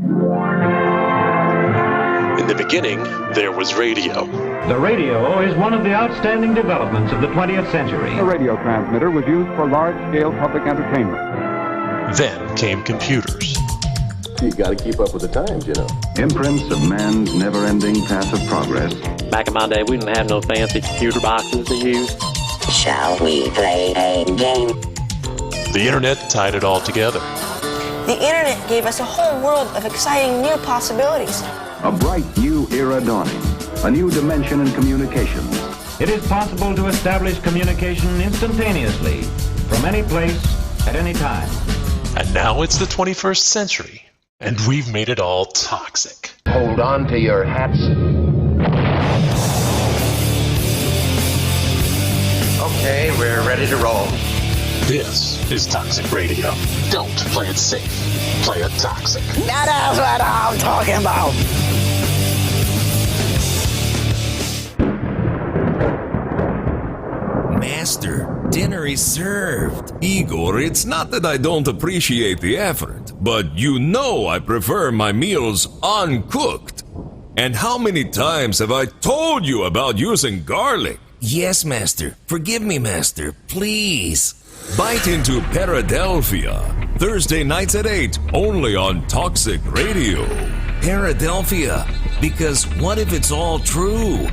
In the beginning, there was radio. The radio is one of the outstanding developments of the 20th century. A radio transmitter was used for large-scale public entertainment. Then came computers. You got to keep up with the times, you know. Imprints of man's never-ending path of progress. Back in my day, we didn't have no fancy computer boxes to use. Shall we play a game? The internet tied it all together. The internet gave us a whole world of exciting new possibilities. A bright new era dawning. A new dimension in communications. It is possible to establish communication instantaneously from any place at any time. And now it's the 21st century, and we've made it all toxic. Hold on to your hats. Okay, we're ready to roll. This is Toxic Radio. Don't play it safe. Play it toxic. That's what I'm talking about. Master, dinner is served. Igor, it's not that I don't appreciate the effort, but you know I prefer my meals uncooked. And how many times have I told you about using garlic? Yes, Master. Forgive me, Master. Please. Bite into Paradelphia. Thursday nights at 8, only on Toxic Radio. Paradelphia, because what if it's all true?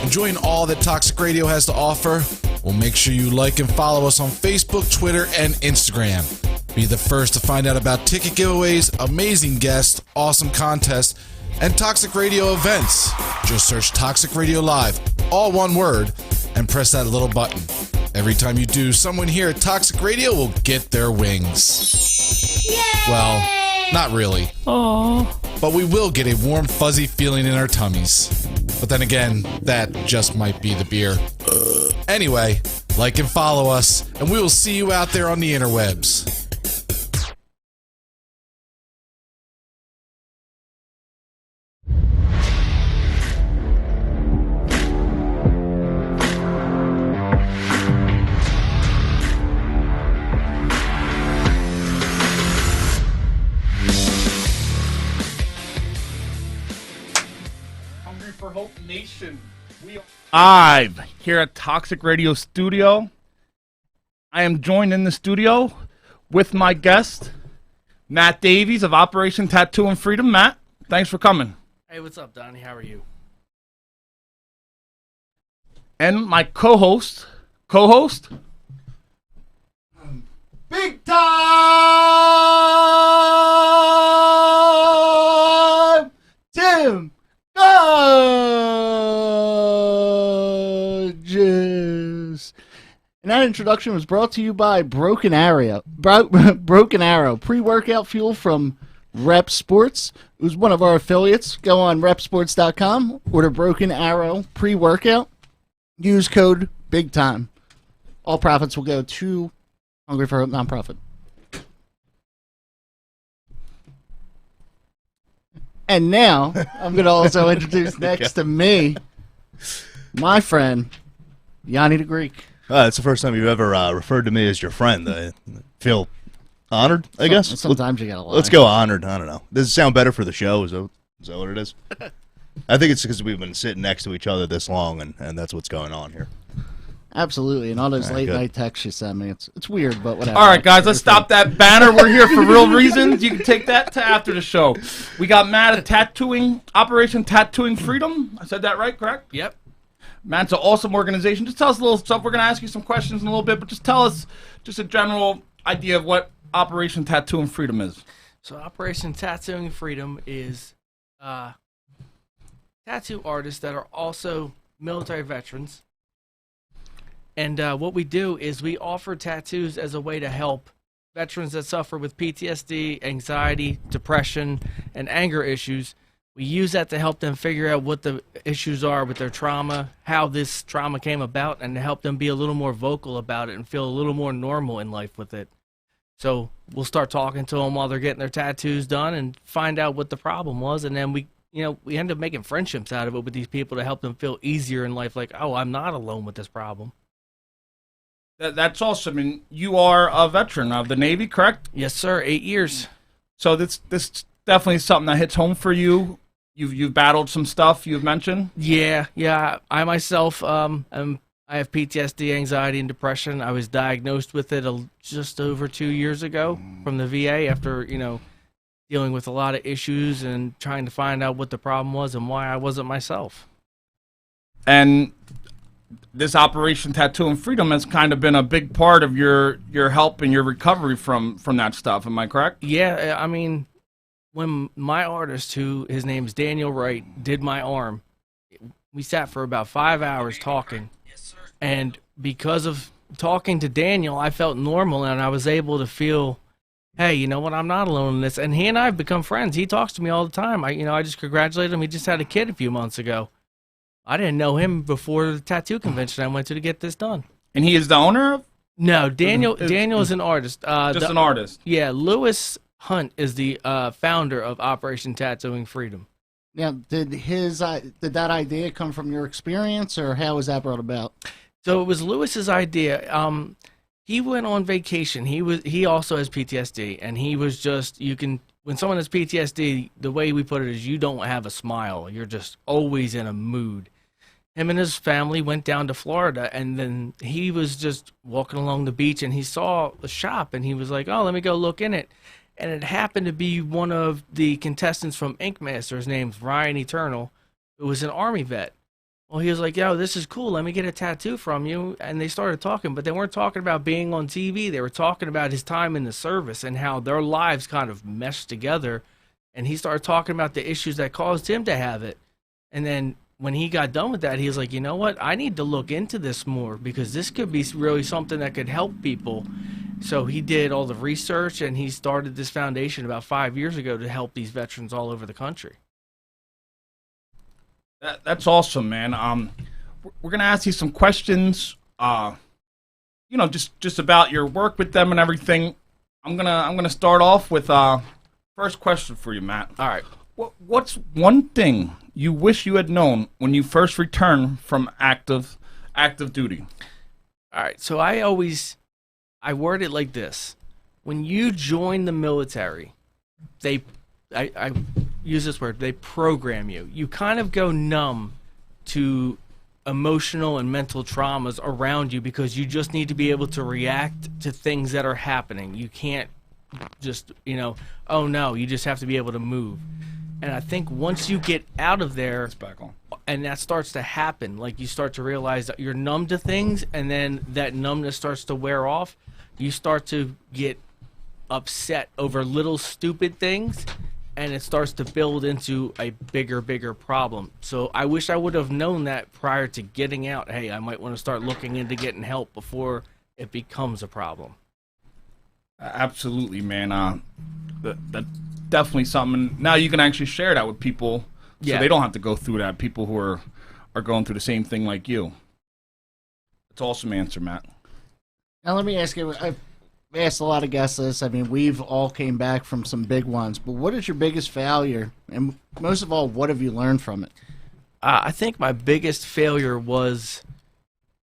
Enjoying all that Toxic Radio has to offer? Well, make sure you like and follow us on Facebook, Twitter, and Instagram. Be the first to find out about ticket giveaways, amazing guests, awesome contests, and Toxic Radio events. Just search Toxic Radio Live, all one word, and press that little button. Every time you do, someone here at Toxic Radio will get their wings. Yay! Well, not really. Aww. But we will get a warm, fuzzy feeling in our tummies. But then again, that just might be the beer. Anyway, like and follow us, and we will see you out there on the interwebs. Live here at Toxic Radio Studio. I am joined in the studio with my guest, Matt Davies of Operation Tattoo and Freedom. Matt, thanks for coming. Hey, what's up, Donnie? How are you? And my co-host, Big Time Tim Gorgeous. And that introduction was brought to you by Broken Arrow. Broken Arrow, pre-workout fuel from Rep Sports. It was one of our affiliates. Go on repsports.com, order Broken Arrow pre-workout. Use code BIGTIME. All profits will go to Hungry for Hope nonprofit. And now, I'm going to also introduce next to me, my friend, Yanni the Greek. It's the first time you've ever referred to me as your friend. I feel honored, I guess. Sometimes you got to lie. Let's go honored. I don't know. Does it sound better for the show? Is that what it is? I think it's because we've been sitting next to each other this long, and that's what's going on here. Absolutely, and all those late-night texts you send me. It's weird, but whatever. All right, guys, let's stop that banner. We're here for real reasons. You can take that to after the show. We got Matt at Operation Tattooing Freedom. I said that right, correct? Yep. Matt's an awesome organization. Just tell us a little stuff. We're going to ask you some questions in a little bit, but just tell us just a general idea of what Operation Tattooing Freedom is. So Operation Tattooing Freedom is tattoo artists that are also military veterans. And what we do is we offer tattoos as a way to help veterans that suffer with PTSD, anxiety, depression, and anger issues. We use that to help them figure out what the issues are with their trauma, how this trauma came about, and to help them be a little more vocal about it and feel a little more normal in life with it. So we'll start talking to them while they're getting their tattoos done and find out what the problem was, and then we end up making friendships out of it with these people to help them feel easier in life, like, oh, I'm not alone with this problem. That's awesome. And you are a veteran of the Navy, correct? Yes, sir. 8 years. So this definitely is something that hits home for you. You've battled some stuff you've mentioned. Yeah. I myself I have PTSD, anxiety, and depression. I was diagnosed with it just over 2 years ago from the VA after dealing with a lot of issues and trying to find out what the problem was and why I wasn't myself. And this Operation Tattoo and Freedom has kind of been a big part of your help and your recovery from that stuff. Am I correct? Yeah, I mean, when my artist, his name's Daniel Wright, did my arm, we sat for about 5 hours talking. And because of talking to Daniel, I felt normal and I was able to feel, hey, you know what, I'm not alone in this. And he and I have become friends. He talks to me all the time. I just congratulated him. He just had a kid a few months ago. I didn't know him before the tattoo convention I went to get this done. And he is the owner of? No, Daniel is an artist. Just an artist. Yeah, Lewis Hunt is the founder of Operation Tattooing Freedom. Now, did that idea come from your experience, or how was that brought about? So it was Lewis's idea. He went on vacation. He also has PTSD, and he was just when someone has PTSD, the way we put it is you don't have a smile. You're just always in a mood. Him and his family went down to Florida, and then he was just walking along the beach, and he saw a shop, and he was like, oh, let me go look in it. And it happened to be one of the contestants from Ink Master. His name's Ryan Eternal. It was an Army vet. Well, he was like, yo, this is cool. Let me get a tattoo from you. And they started talking, but they weren't talking about being on TV. They were talking about his time in the service and how their lives kind of meshed together. And he started talking about the issues that caused him to have it. And then when he got done with that, he was like, you know what? I need to look into this more because this could be really something that could help people. So he did all the research, and he started this foundation about 5 years ago to help these veterans all over the country. That's awesome, man. We're gonna ask you some questions. Just about your work with them and everything. I'm gonna start off with first question for you, Matt. All right. What's one thing you wish you had known when you first returned from active duty? All right. So I word it like this. When you join the military, I use this word, they program you. You kind of go numb to emotional and mental traumas around you because you just need to be able to react to things that are happening. You can't just, oh no, you just have to be able to move. And I think once you get out of there, and that starts to happen, like you start to realize that you're numb to things, and then that numbness starts to wear off, you start to get upset over little stupid things, and it starts to build into a bigger problem. So I wish I would have known that prior to getting out. Hey, I might want to start looking into getting help before it becomes a problem. Absolutely, man. That's definitely something. Now you can actually share that with people, so they don't have to go through that. People who are going through the same thing like you. That's an awesome answer, Matt. Now let me ask you, I've asked a lot of guests this. I mean, we've all came back from some big ones, but what is your biggest failure? And most of all, what have you learned from it? I think my biggest failure was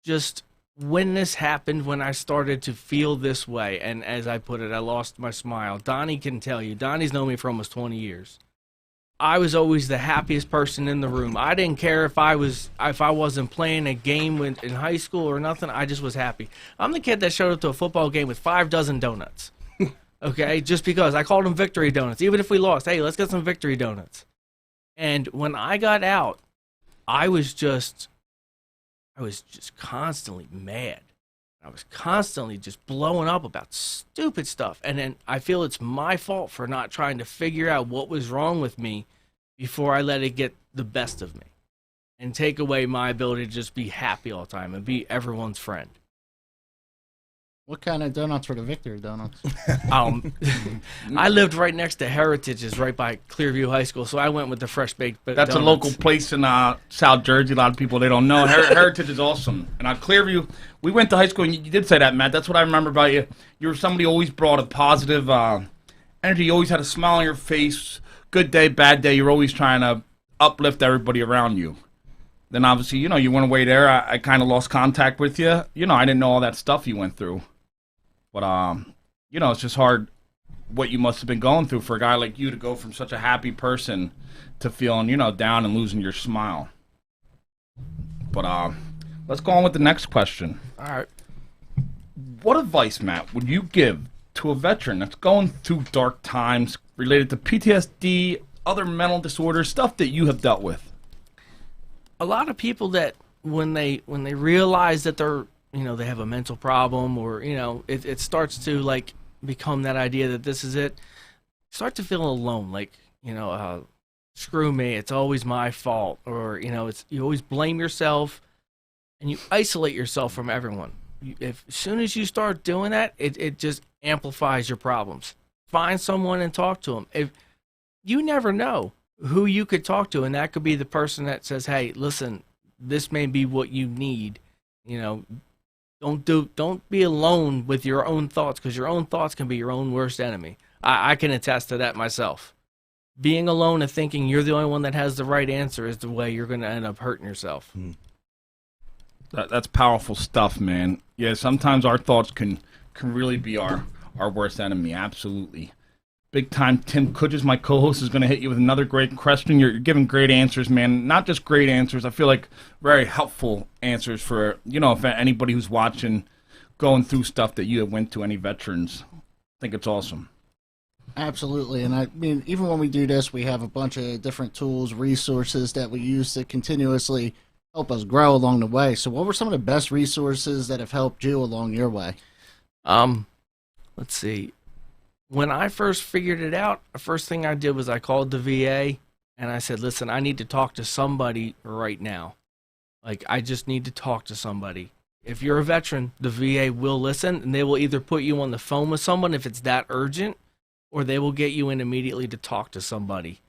just when this happened, when I started to feel this way, and as I put it, I lost my smile. Donnie can tell you. Donnie's known me for almost 20 years. I was always the happiest person in the room. I didn't care if I wasn't playing a game in high school or nothing. I just was happy. I'm the kid that showed up to a football game with 5 dozen donuts. Okay, just because I called them victory donuts. Even if we lost, hey, let's get some victory donuts. And when I got out, I was just constantly mad. I was constantly just blowing up about stupid stuff. And then I feel it's my fault for not trying to figure out what was wrong with me before I let it get the best of me and take away my ability to just be happy all the time and be everyone's friend. What kind of donuts were the victory donuts? I lived right next to Heritage's, right by Clearview High School, so I went with the fresh baked That's donuts. a local place in South Jersey. A lot of people, they don't know. Heritage is awesome. And Clearview, we went to high school, and you did say that, Matt. That's what I remember about you. You were somebody who always brought a positive energy. You always had a smile on your face. Good day, bad day. You're always trying to uplift everybody around you. then obviously, you went away there. I kind of lost contact with you. I didn't know all that stuff you went through. But, it's just hard what you must have been going through for a guy like you to go from such a happy person to feeling, down and losing your smile. But, let's go on with the next question. All right. What advice, Matt, would you give to a veteran that's going through dark times related to PTSD, other mental disorders, stuff that you have dealt with? A lot of people that when they realize that they're they have a mental problem, or it starts to like become that idea that this is it, start to feel alone, like screw me, it's always my fault, or it's you always blame yourself and you isolate yourself from everyone. As soon as you start doing that, it just amplifies your problems. Find someone and talk to them. If you never know who you could talk to, and that could be the person that says, hey, listen, this may be what you need. Don't be alone with your own thoughts, because your own thoughts can be your own worst enemy. I can attest to that myself. Being alone and thinking you're the only one that has the right answer is the way you're going to end up hurting yourself. That's powerful stuff, man. Yeah, sometimes our thoughts can really be our worst enemy. Absolutely. Big time. Tim Kudges, my co-host, is going to hit you with another great question. You're giving great answers, man. Not just great answers. I feel like very helpful answers for, if anybody who's watching going through stuff that you have went to, any veterans. I think it's awesome. Absolutely. And I mean, even when we do this, we have a bunch of different tools, resources that we use to continuously help us grow along the way. So what were some of the best resources that have helped you along your way? Let's see. When I first figured it out, the first thing I did was I called the VA and I said, listen, I need to talk to somebody right now. Like, I just need to talk to somebody. If you're a veteran, the VA will listen, and they will either put you on the phone with someone if it's that urgent, or they will get you in immediately to talk to somebody.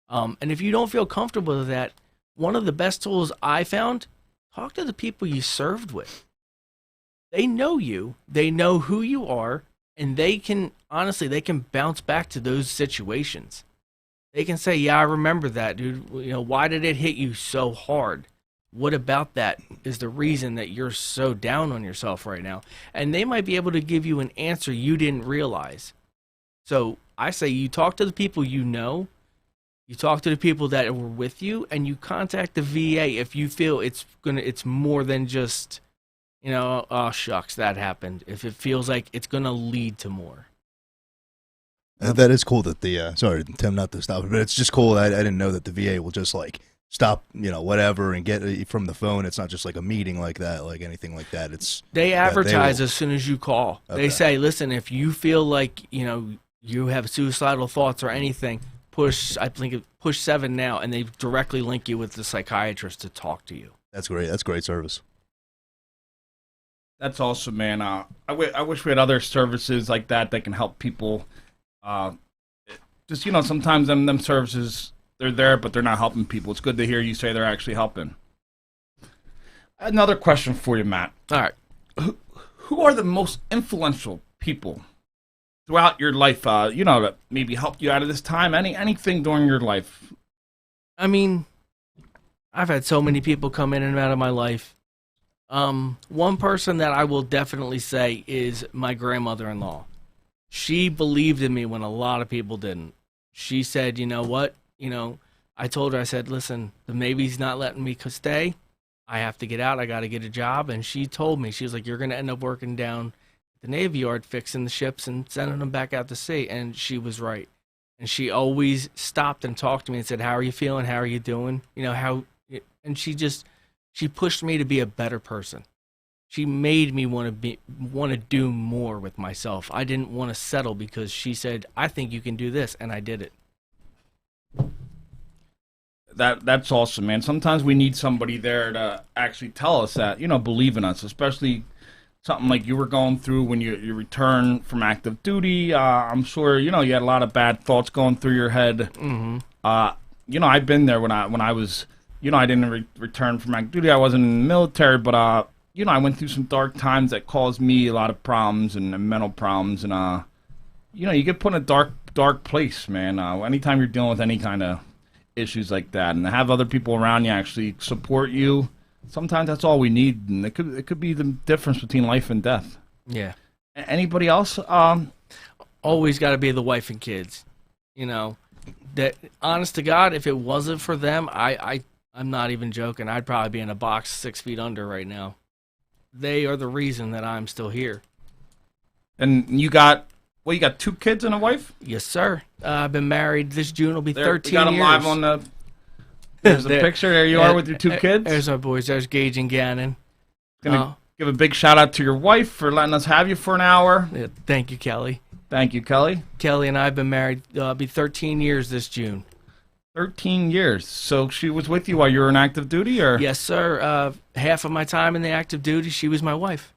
And if you don't feel comfortable with that, one of the best tools I found, talk to the people you served with. They know you, they know who you are, and they can, honestly, they can bounce back to those situations. They can say, yeah, I remember that, dude. Why did it hit you so hard? What about that is the reason that you're so down on yourself right now? And they might be able to give you an answer you didn't realize. So I say you talk to the people you know, you talk to the people that were with you, and you contact the VA if you feel it's more than just, oh shucks, that happened. If it feels like it's gonna lead to more. That is cool that the sorry, Tim, not to stop it, but it's just cool. I didn't know that the VA will just like stop, whatever, and get from the phone. It's not just like a meeting like that, like anything like that. They advertise as soon as you call. Okay. They say, listen, if you feel like you have suicidal thoughts or anything, push 7 now, and they directly link you with the psychiatrist to talk to you. That's great. That's great service. That's awesome, man. I wish we had other services like that can help people. Just sometimes them services, they're there, but they're not helping people. It's good to hear you say they're actually helping. Another question for you, Matt. All right. Who are the most influential people throughout your life, that maybe helped you out of this time? Anything during your life? I mean, I've had so many people come in and out of my life. One person that I will definitely say is my grandmother-in-law. She believed in me when a lot of people didn't. She said, you know what? I told her, I said, listen, the Navy's not letting me stay. I have to get out. I got to get a job. And she told me, she was like, you're going to end up working down the Navy Yard fixing the ships and sending them back out to sea. And she was right. And she always stopped and talked to me and said, how are you feeling? How are you doing? And she pushed me to be a better person. She made me want to do more with myself. I didn't want to settle because she said, I think you can do this. And I did it. That's awesome, man. Sometimes we need somebody there to actually tell us that, believe in us, especially something like you were going through when you return from active duty. I'm sure, you had a lot of bad thoughts going through your head. Mm-hmm. I've been there when I was, I didn't return from active duty. I wasn't in the military, but, I went through some dark times that caused me a lot of problems and mental problems. And, you get put in a dark place, man. Anytime you're dealing with any kind of issues like that, and to have other people around you actually support you, sometimes that's all we need, and it could be the difference between life and death. Yeah. Anybody else? Always got to be the wife and kids. You know, that honest to God, if it wasn't for them, I'm not even joking. I'd probably be in a box 6 feet under right now. They are the reason that I'm still here. And you got 2 kids and a wife? Yes, sir. I've been married. This June will be 13 we got them years. live on the. There's a picture. There you are with your 2 kids. There's our boys. There's Gage and Gannon. Gonna give a big shout out to your wife for letting us have you for an hour. Yeah, thank you, Kelly. Thank you, Kelly. Kelly and I have been married. Be 13 years this June. 13 years. So she was with you while you were in active duty, or? Yes, sir. Half of my time in the active duty, she was my wife.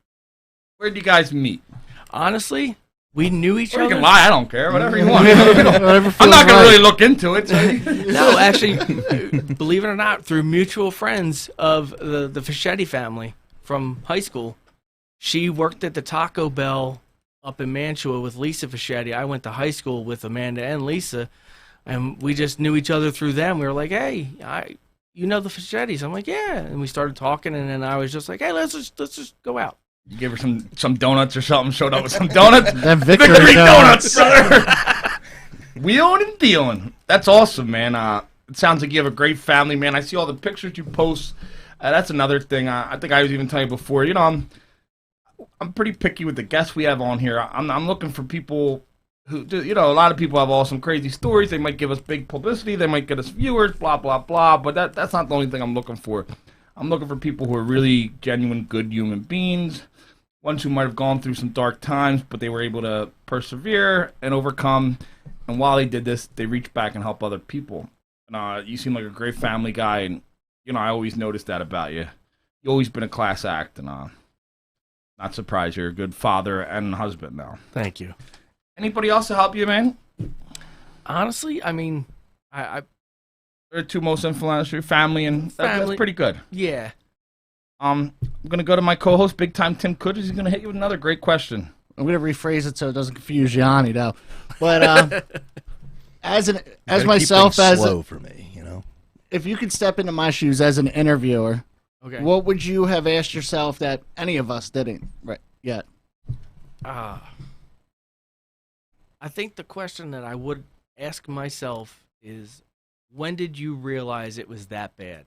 Where did you guys meet? Honestly, we knew each or other. You can lie. I don't care. Whatever you want. I'm not going to really look into it. So. No, actually, believe it or not, through mutual friends of the Fischetti family from high school. She worked at the Taco Bell up in Mantua with Lisa Fischetti. I went to high school with Amanda and Lisa, and we just knew each other through them. We were like, hey, you know the Fischettis? I'm like, yeah. And we started talking, and then I was just like, hey, let's just go out. You gave her some donuts or something, showed up with some donuts. Them Victory donuts, brother. Wheeling and dealing. That's awesome, man. It sounds like you have a great family, man. I see all the pictures you post. That's another thing. I think I was even telling you before. You know, I'm pretty picky with the guests we have on here. I'm looking for people who, you know, a lot of people have awesome, crazy stories. They might give us big publicity. They might get us viewers, blah, blah, blah. But that's not the only thing I'm looking for. I'm looking for people who are really genuine, good human beings. Ones who might have gone through some dark times, but they were able to persevere and overcome. And while they did this, they reached back and helped other people. And you seem like a great family guy, and you know I always noticed that about you. You've always been a class act, and not surprised you're a good father and husband now. Thank you. Anybody else to help you, man? Honestly, I mean, They're the 2 most influential, family, and that's pretty good. Yeah. I'm going to go to my co-host, Big Time Tim Kudges. He's going to hit you with another great question. I'm going to rephrase it so it doesn't confuse Yanni, though. But as myself, as slow for me, you know. If you could step into my shoes as an interviewer, okay, what would you have asked yourself that any of us didn't yet? I think the question that I would ask myself is, when did you realize it was that bad?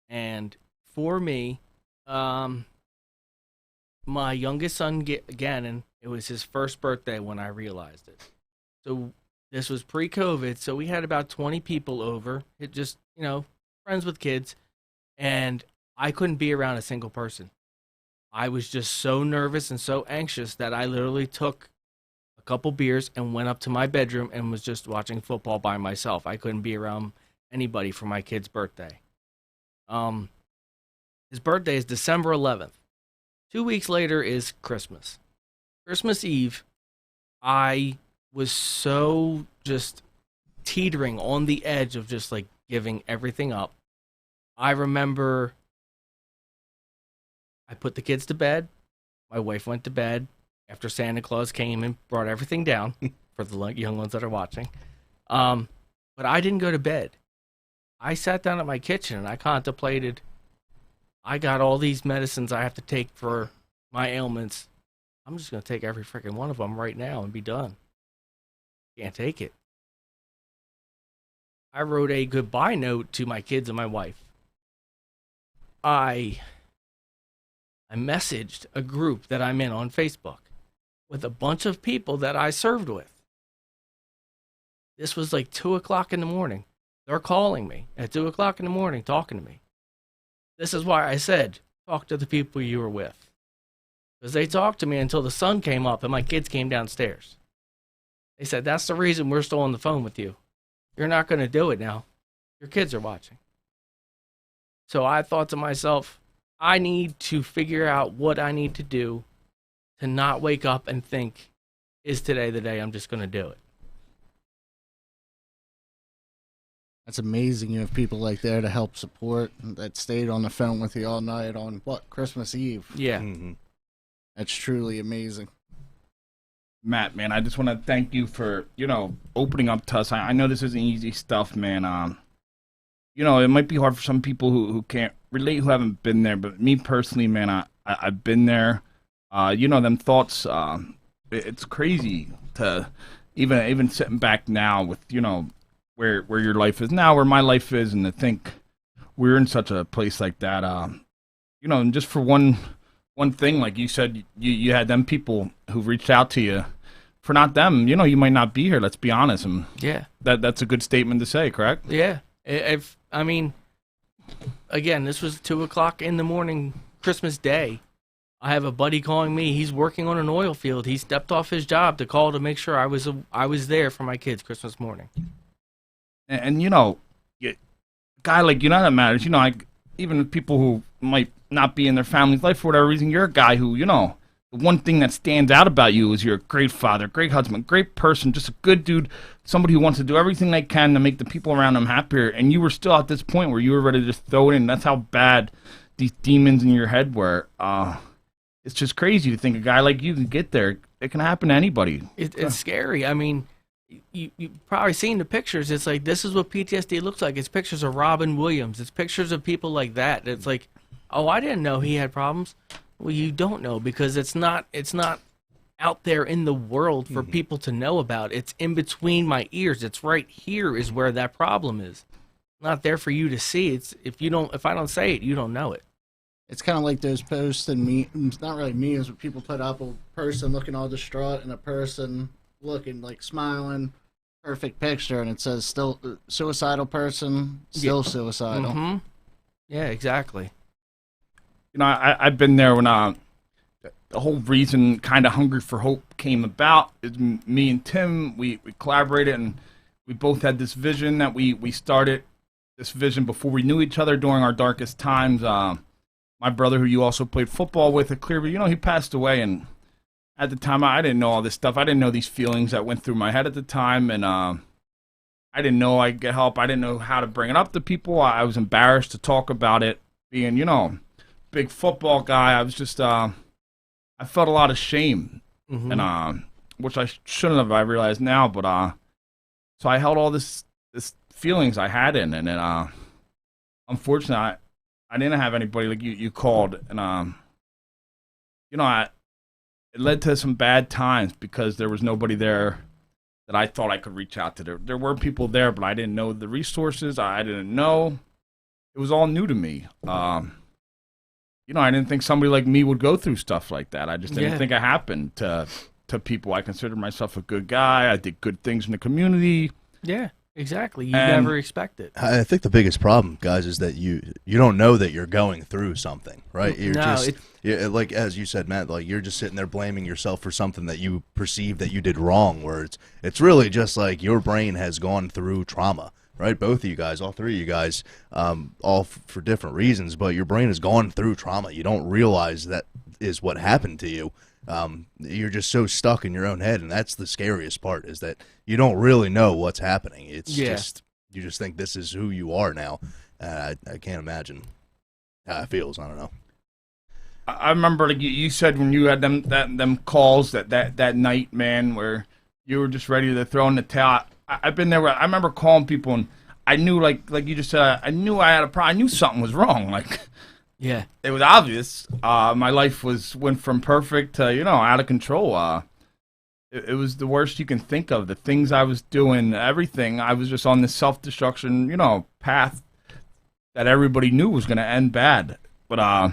And for me, my youngest son, Gannon, it was his first birthday when I realized it. So this was pre-COVID, so we had about 20 people over. It just, you know, friends with kids. And I couldn't be around a single person. I was just so nervous and so anxious that I literally took a couple beers and went up to my bedroom and was just watching football by myself. I couldn't be around anybody for my kid's birthday. His birthday is December 11th. 2 weeks later is Christmas. Christmas Eve, I was so just teetering on the edge of just like giving everything up. I remember I put the kids to bed. My wife went to bed after Santa Claus came and brought everything down for the young ones that are watching. But I didn't go to bed. I sat down at my kitchen and I contemplated, I got all these medicines I have to take for my ailments. I'm just going to take every freaking one of them right now and be done. Can't take it. I wrote a goodbye note to my kids and my wife. I messaged a group that I'm in on Facebook with a bunch of people that I served with. This was like 2 o'clock in the morning. They're calling me at 2 o'clock in the morning, talking to me. This is why I said, talk to the people you were with. Because they talked to me until the sun came up and my kids came downstairs. They said, that's the reason we're still on the phone with you. You're not going to do it now. Your kids are watching. So I thought to myself, I need to figure out what I need to do to not wake up and think, is today the day I'm just going to do it? That's amazing. You have people like there to help support that stayed on the phone with you all night on Christmas Eve. Yeah. That's truly amazing. Matt, man, I just want to thank you for, opening up to us. I know this isn't easy stuff, man. It might be hard for some people who can't relate, who haven't been there, but me personally, man, I've been there. Them thoughts, it's crazy to even sitting back now with, where your life is now, where my life is, and to think we're in such a place like that. And just for one thing, like you said, you had them people who reached out to you. For not them, you might not be here. Let's be honest. And yeah, that's a good statement to say, correct? Yeah. Again, this was 2:00 in the morning, Christmas Day. I have a buddy calling me. He's working on an oil field. He stepped off his job to call to make sure I was there for my kids Christmas morning. And a guy like that matters. Even people who might not be in their family's life for whatever reason, you're a guy who, the one thing that stands out about you is you're a great father, great husband, great person, just a good dude, somebody who wants to do everything they can to make the people around them happier. And you were still at this point where you were ready to just throw it in. That's how bad these demons in your head were. It's just crazy to think a guy like you can get there. It can happen to anybody. It's scary. You've probably seen the pictures. It's like, this is what PTSD looks like. It's pictures of Robin Williams. It's pictures of people like that. It's like, oh, I didn't know he had problems. Well, you don't know because it's not out there in the world for people to know about. It's in between my ears. It's right here is where that problem is. Not there for you to see. If I don't say it, you don't know it. It's kind of like those posts and memes, not really memes, but people put up a person looking all distraught and a person looking like smiling, perfect picture, and it says still suicidal person, still suicidal. Mm-hmm. Yeah, exactly. I've been there when the whole reason kind of Hungry for Hope came about. Is me and Tim, we collaborated, and we both had this vision that we started this vision before we knew each other during our darkest times. My brother, who you also played football with at Clearview, he passed away, and at the time, I didn't know all this stuff. I didn't know these feelings that went through my head at the time, and I didn't know I'd get help. I didn't know how to bring it up to people. I was embarrassed to talk about it, being, big football guy. I was just, I felt a lot of shame, and which I shouldn't have, I realize now, but so I held all this feelings I had in, and then, unfortunately, I didn't have anybody like you called, and it led to some bad times because there was nobody there that I thought I could reach out to. There were people there, but I didn't know the resources. I didn't know. It was all new to me. I didn't think somebody like me would go through stuff like that. I just didn't think it happened to people. I considered myself a good guy. I did good things in the community. Yeah. Exactly. You never expect it. I think the biggest problem, guys, is that you don't know that you're going through something, right? You're like, as you said, Matt, like you're just sitting there blaming yourself for something that you perceive that you did wrong, where it's really just like your brain has gone through trauma, right? Both of you guys, all three of you guys, for different reasons, but your brain has gone through trauma. You don't realize that is what happened to you. You're just so stuck in your own head, and that's the scariest part, is that you don't really know what's happening. It's just, you just think this is who you are now. I can't imagine how it feels. I don't know. I remember, like you said, when you had them calls that night, man, where you were just ready to throw in the towel. I've been there where I remember calling people, and I knew, like you just said, I knew I had a problem. I knew something was wrong. Like, yeah, it was obvious. My life went from perfect to, out of control. It was the worst you can think of. The things I was doing, everything. I was just on this self-destruction, path that everybody knew was going to end bad. But I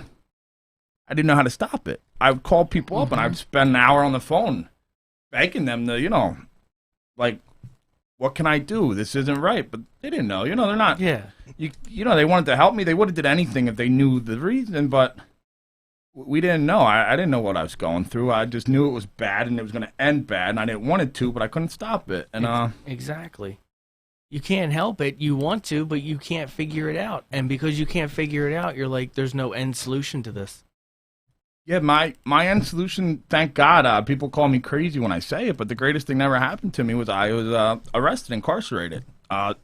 didn't know how to stop it. I would call people up, and I'd spend an hour on the phone begging them to, like, what can I do? This isn't right. But they didn't know. They're not. Yeah. They wanted to help me. They would have did anything if they knew the reason, but we didn't know. I didn't know what I was going through. I just knew it was bad, and it was going to end bad, and I didn't want it to, but I couldn't stop it. And exactly. You can't help it. You want to, but you can't figure it out. And because you can't figure it out, you're like, there's no end solution to this. Yeah, my end solution, thank God, people call me crazy when I say it, but the greatest thing that ever happened to me was I was arrested, incarcerated. It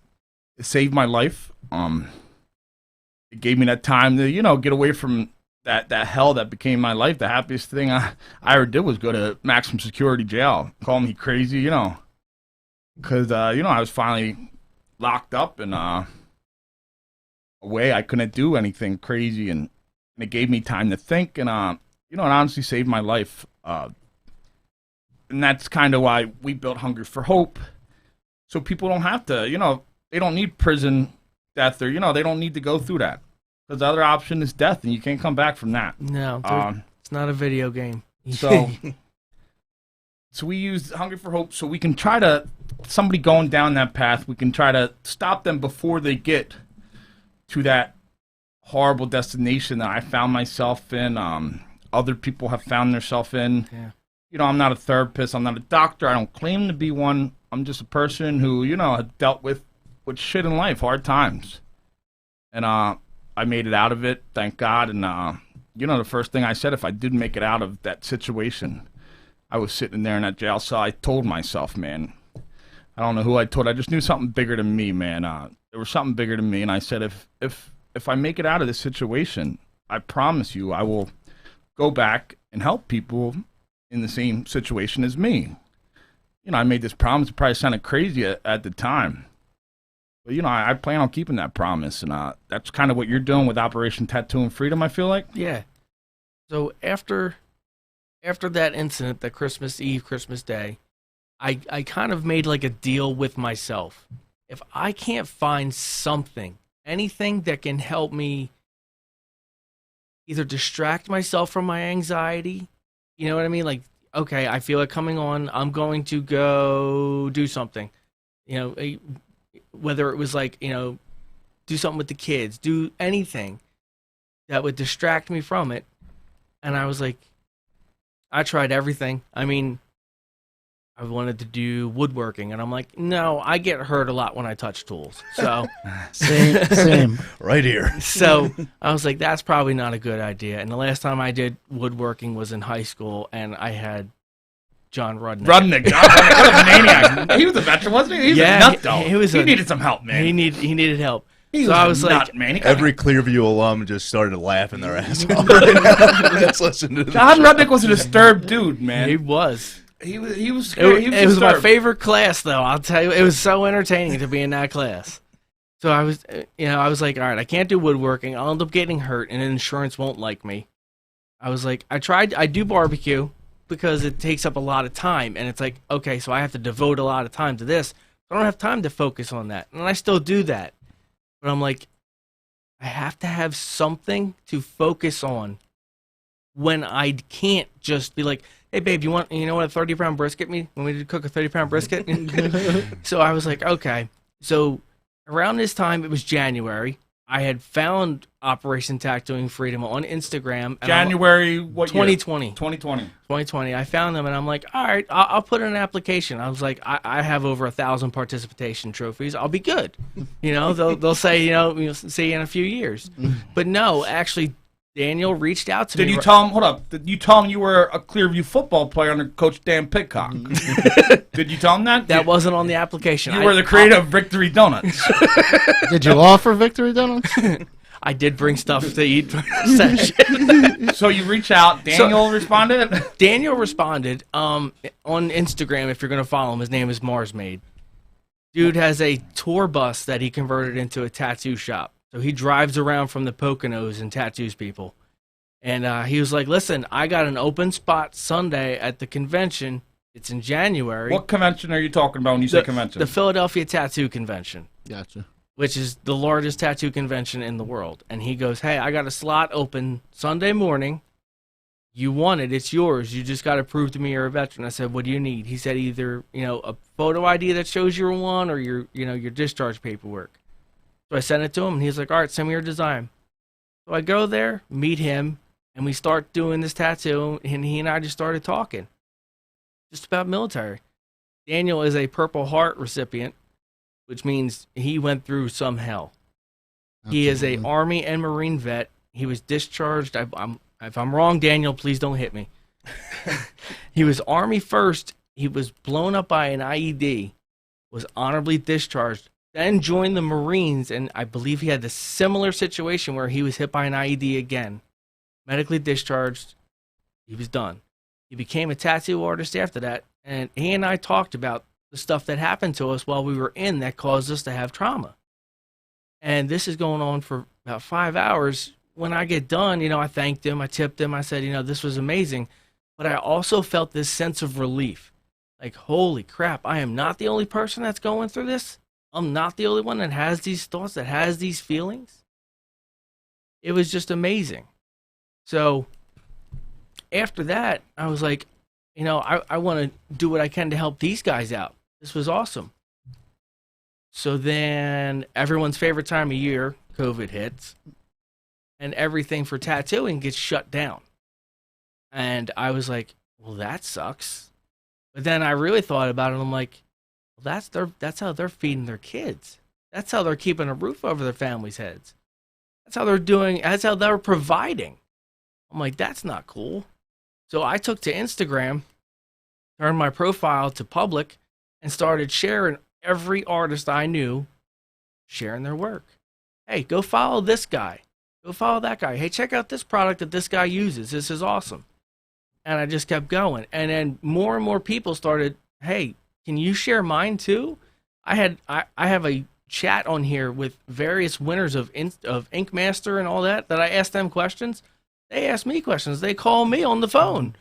saved my life. It gave me that time to, get away from that hell that became my life, the happiest thing I ever did was go to maximum security jail. Call me crazy, because I was finally locked up and away. I couldn't do anything crazy, and it gave me time to think, and it honestly saved my life. And that's kind of why we built Hunger for Hope, so people don't have to, they don't need prison death, or they don't need to go through that, because the other option is death, and you can't come back from that. No, it's not a video game. So we use Hunger for Hope, so we can try to, somebody going down that path, we can try to stop them before they get to that horrible destination that I found myself in. Other people have found themselves in. Yeah. I'm not a therapist. I'm not a doctor. I don't claim to be one. I'm just a person who, has dealt with shit in life, hard times. And I made it out of it, thank God. And, the first thing I said, if I didn't make it out of that situation, I was sitting there in that jail cell. I told myself, man, I don't know who I told. I just knew something bigger than me, man. There was something bigger than me. And I said, if I make it out of this situation, I promise you I will go back and help people in the same situation as me. I made this promise. It probably sounded crazy at the time. But, I plan on keeping that promise. And that's kind of what you're doing with Operation Tattoo and Freedom, I feel like. Yeah. So after that incident, that Christmas Eve, Christmas Day, I kind of made like a deal with myself. If I can't find something, anything that can help me either distract myself from my anxiety, you know what I mean? Like, okay, I feel it coming on. I'm going to go do something. Whether it was like, do something with the kids, do anything that would distract me from it. And I was like, I tried everything. I mean, I wanted to do woodworking, and I'm like, no, I get hurt a lot when I touch tools. So same. Right here. So I was like, that's probably not a good idea. And the last time I did woodworking was in high school, and I had John Rudnick. John Rudnick, what a maniac. He was a veteran, wasn't he? He was a nut, though. He needed some help, man. He needed help. So I was like, man. Every Clearview alum just started laughing their ass off right now. Let's listen to John Rudnick was a disturbed dude, man. He was. He was scary. It was my favorite class, though. I'll tell you, it was so entertaining to be in that class. So I was like, all right, I can't do woodworking. I'll end up getting hurt, and insurance won't like me. I was like, I do barbecue because it takes up a lot of time, and it's like, okay, so I have to devote a lot of time to this. I don't have time to focus on that, and I still do that. But I'm like, I have to have something to focus on when I can't just be like, hey, babe, you want a 30-pound brisket? Want me to cook a 30-pound brisket? So I was like, okay. So around this time, it was January. I had found Operation Tattooing Freedom on Instagram. January, what 2020. Year? 2020. 2020. I found them, and I'm like, all right, I'll put in an application. I was like, I have over 1,000 participation trophies. I'll be good. They'll say, we'll see you in a few years. But no, actually, Daniel reached out to me. Did you tell him, hold up, did you tell him you were a Clearview football player under Coach Dan Pitcock? Did you tell him that? That wasn't on the application. You were the creator of Victory Donuts. Did you offer Victory Donuts? I did bring stuff to eat for the session. So you reach out. Daniel responded? Daniel responded on Instagram. If you're going to follow him, his name is Marsmaid. Dude has a tour bus that he converted into a tattoo shop. So he drives around from the Poconos and tattoos people. And he was like, listen, I got an open spot Sunday at the convention. It's in January. What convention are you talking about when you say convention? The Philadelphia Tattoo Convention. Gotcha. Which is the largest tattoo convention in the world. And he goes, hey, I got a slot open Sunday morning. You want it, it's yours. You just got to prove to me you're a veteran. I said, what do you need? He said either, a photo ID that shows you're one or your discharge paperwork. So I sent it to him, and he's like, all right, send me your design. So I go there, meet him, and we start doing this tattoo, and he and I just started talking. Just about military. Daniel is a Purple Heart recipient, which means he went through some hell. Absolutely. He is a Army and Marine vet. He was discharged. If I'm wrong, Daniel, please don't hit me. He was Army first. He was blown up by an IED, was honorably discharged, then joined the Marines, and I believe he had the similar situation where he was hit by an IED again. medically discharged. He was done. He became a tattoo artist after that, and he and I talked about the stuff that happened to us while we were in that caused us to have trauma. And this is going on for about 5 hours. When I get done, I thanked him, I tipped him, I said, this was amazing. But I also felt this sense of relief. Like, holy crap, I am not the only person that's going through this. I'm not the only one that has these thoughts, that has these feelings. It was just amazing. So after that, I was like, I want to do what I can to help these guys out. This was awesome. So then everyone's favorite time of year, COVID hits, and everything for tattooing gets shut down. And I was like, well, that sucks. But then I really thought about it. I'm like, well, that's how they're feeding their kids. That's how they're keeping a roof over their families' heads. That's how they're providing. I'm like, that's not cool. So I took to Instagram, turned my profile to public, and started sharing every artist I knew, sharing their work. Hey, go follow this guy. Go follow that guy. Hey, check out this product that this guy uses. This is awesome. And I just kept going. And then more and more people started, hey, can you share mine too? I have a chat on here with various winners of Ink Master and all that I asked them questions. They ask me questions. They call me on the phone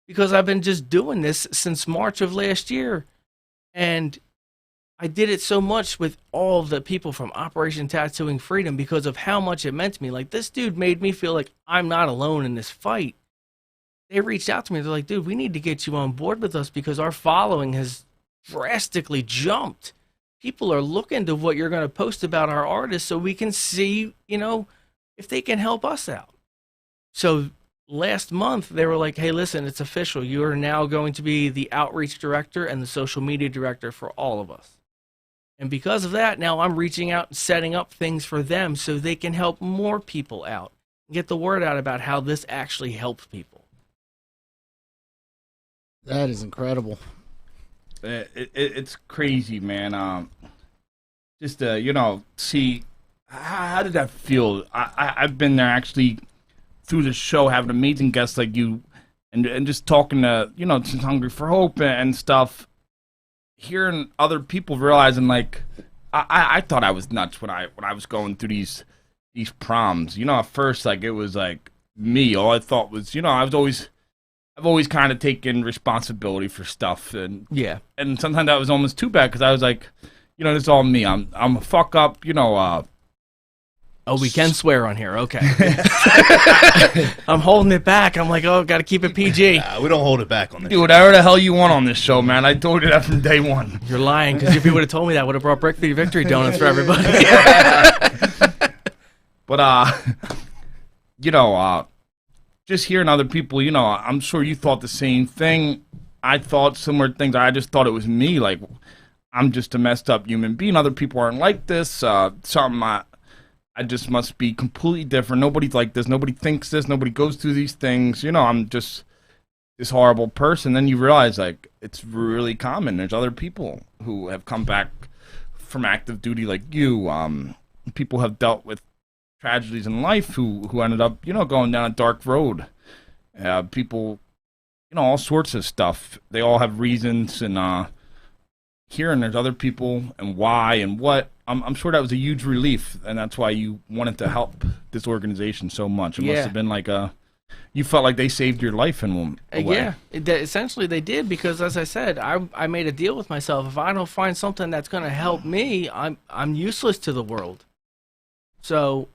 because I've been just doing this since March of last year. And I did it so much with all of the people from Operation Tattooing Freedom because of how much it meant to me. Like, this dude made me feel like I'm not alone in this fight. They reached out to me. They're like, dude, we need to get you on board with us because our following has drastically jumped. People are looking to what you're going to post about our artists so we can see, if they can help us out. So last month, they were like, hey, listen, it's official. You are now going to be the outreach director and the social media director for all of us. And because of that, now I'm reaching out and setting up things for them so they can help more people out and get the word out about how this actually helps people. That is incredible. It's crazy, man. See, how did that feel? I've been there actually through the show, having amazing guests like you, and just talking to, since Hungry for Hope and stuff, hearing other people realizing, like, I thought I was nuts when I was going through these proms. At first, like, it was like me. All I thought was, I've always kind of taken responsibility for stuff, and sometimes that was almost too bad because I was like, it's all me. I'm a fuck up, Oh, we can swear on here. Okay. I'm holding it back. I'm like, got to keep it PG. We don't hold it back on this. Do whatever the hell you want on this show, man. I told you that from day one. You're lying, because if you would have told me that, I would have brought Breakfast Victory Donuts for everybody. But, just hearing other people, I'm sure you thought the same thing. I thought similar things. I just thought it was me. Like, I'm just a messed up human being. Other people aren't like this. Something I just must be completely different. Nobody's like this. Nobody thinks this. Nobody goes through these things. I'm just this horrible person. Then you realize, like, it's really common. There's other people who have come back from active duty like you. People have dealt with tragedies in life who ended up, going down a dark road. People, all sorts of stuff. They all have reasons, and hearing there's other people and why and what. I'm sure that was a huge relief, and that's why you wanted to help this organization so much. It must have been like you felt like they saved your life in a way. Yeah, essentially they did, because as I said, I made a deal with myself. If I don't find something that's going to help me, I'm useless to the world. So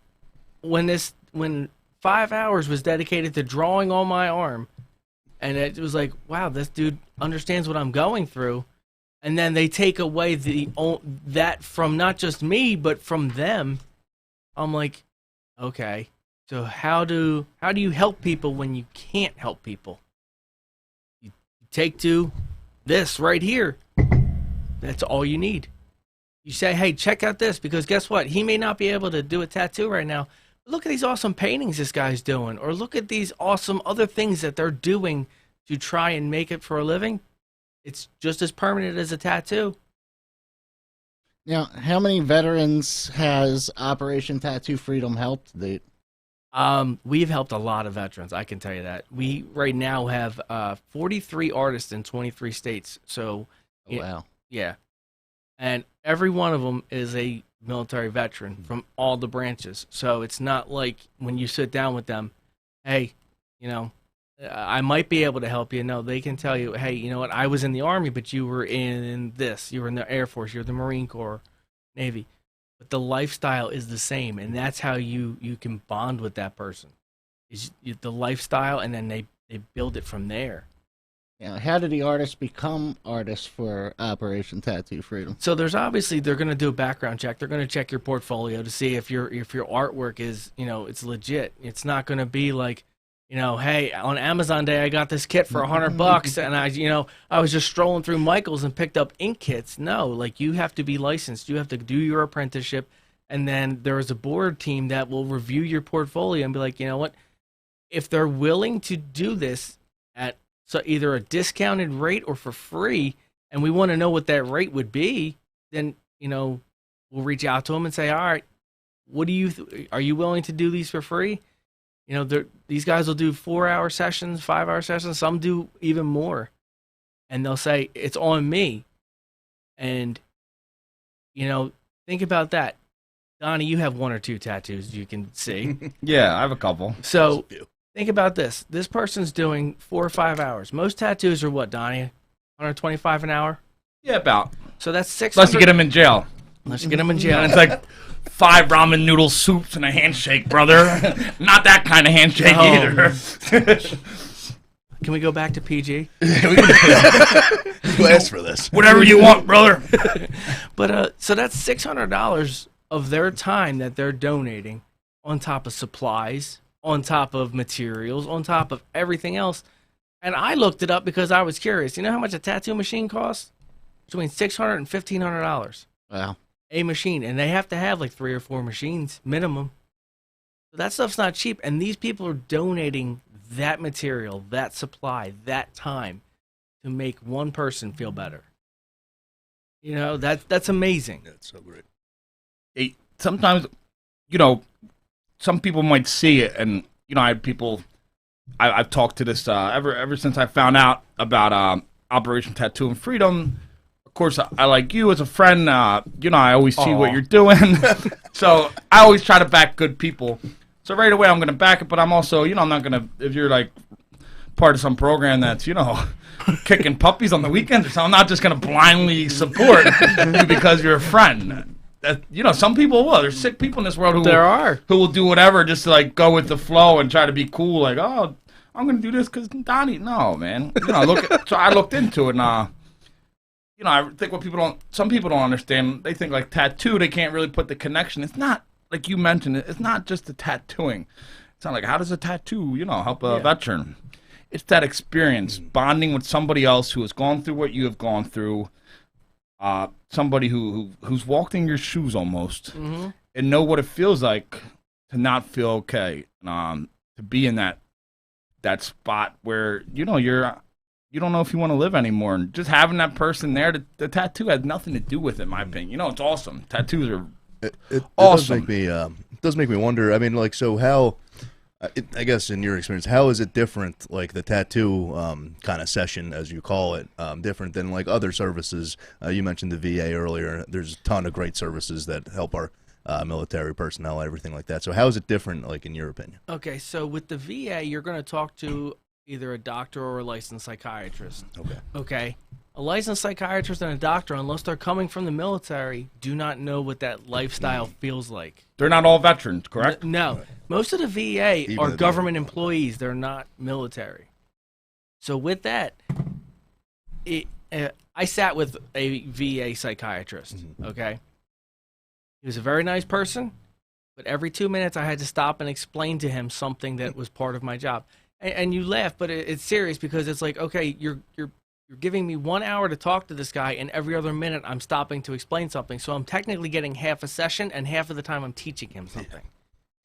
when 5 hours was dedicated to drawing on my arm, and it was like, wow, this dude understands what I'm going through. And then they take away that from not just me, but from them. I'm like, okay, so how do you help people when you can't help people? You take to this right here. That's all you need. You say, hey, check out this, because guess what? He may not be able to do a tattoo right now. But look at these awesome paintings this guy's doing, or look at these awesome other things that they're doing to try and make it for a living. It's just as permanent as a tattoo. Now, how many veterans has Operation Tattoo Freedom helped to date? We've helped a lot of veterans. I can tell you that. We right now have 43 artists in 23 states. So, wow. Yeah, and every one of them is a military veteran from all the branches. So it's not like when you sit down with them, hey, I might be able to help you. No, they can tell you, hey, you know what? I was in the Army, but you were in this. You were in the Air Force. You're the Marine Corps, Navy. But the lifestyle is the same, and that's how you can bond with that person. Is the lifestyle, and then they build it from there. Yeah, how did the artists become artists for Operation Tattoo Freedom? So they're going to do a background check. They're going to check your portfolio to see if your artwork is, it's legit. It's not going to be like, hey, on Amazon Day I got this kit for $100 and I was just strolling through Michael's and picked up ink kits. No, like you have to be licensed. You have to do your apprenticeship, and then there is a board team that will review your portfolio and be like, you know what? If they're willing to do this at either a discounted rate or for free, and we want to know what that rate would be, then we'll reach out to them and say, all right, what do you are you willing to do these for free? These guys will do 4-hour sessions, 5-hour sessions. Some do even more, and they'll say it's on me. And think about that, Donnie. You have 1 or 2 tattoos you can see. Yeah, I have a couple. So think about this. This person's doing 4 or 5 hours. Most tattoos are what, Donnie? $125 an hour? Yeah, about. So that's $600. Unless you get them in jail. Unless you get them in jail. And it's like 5 ramen noodle soups and a handshake, brother. Not that kind of handshake either. Can we go back to PG? Who asked for this? Whatever you want, brother. But so that's $600 of their time that they're donating, on top of supplies, on top of materials, on top of everything else. And I looked it up because I was curious. You know how much a tattoo machine costs? Between $600 and $1,500. Wow. A machine, and they have to have like 3 or 4 machines minimum. So that stuff's not cheap, and these people are donating that material, that supply, that time to make one person feel better. That's amazing. That's so great. Hey, sometimes, some people might see it, and I had people. I've talked to this ever since I found out about Operation Tattoo and Freedom. Of course, I like you as a friend. I always see what you're doing. So I always try to back good people. So right away, I'm going to back it, but I'm also, I'm not going to, if you're like part of some program that's, kicking puppies on the weekends or something, I'm not just going to blindly support you because you're a friend. Some people will. There's sick people in this world who will do whatever just to like go with the flow and try to be cool. Like, oh, I'm going to do this because Donnie. No, man. So I looked into it and, I think some people don't understand. They think like tattoo, they can't really put the connection. It's not, like you mentioned, it's not just the tattooing. It's not like, how does a tattoo, help a veteran? It's that experience, bonding with somebody else who has gone through what you have gone through, somebody who's walked in your shoes almost, and know what it feels like to not feel okay, to be in that spot where, you don't know if you want to live anymore. And just having that person there, the tattoo has nothing to do with it, in my opinion. It's awesome. Tattoos are awesome. It does make me wonder. I mean, like, so how, I guess in your experience, how is it different, like the tattoo kind of session, as you call it, different than like other services? You mentioned the VA earlier. There's a ton of great services that help our military personnel, everything like that. So how is it different, like, in your opinion? Okay, so with the VA, you're going to talk to either a doctor or a licensed psychiatrist. Okay. A licensed psychiatrist and a doctor, unless they're coming from the military, do not know what that lifestyle feels like. They're not all veterans, correct? No. Right. Most of the VA are government employees. They're not military. So with that, I sat with a VA psychiatrist, okay? He was a very nice person, but every 2 minutes I had to stop and explain to him something that was part of my job. And you laugh, but it's serious because it's like, okay, you're giving me 1 hour to talk to this guy, and every other minute I'm stopping to explain something. So I'm technically getting half a session, and half of the time I'm teaching him something.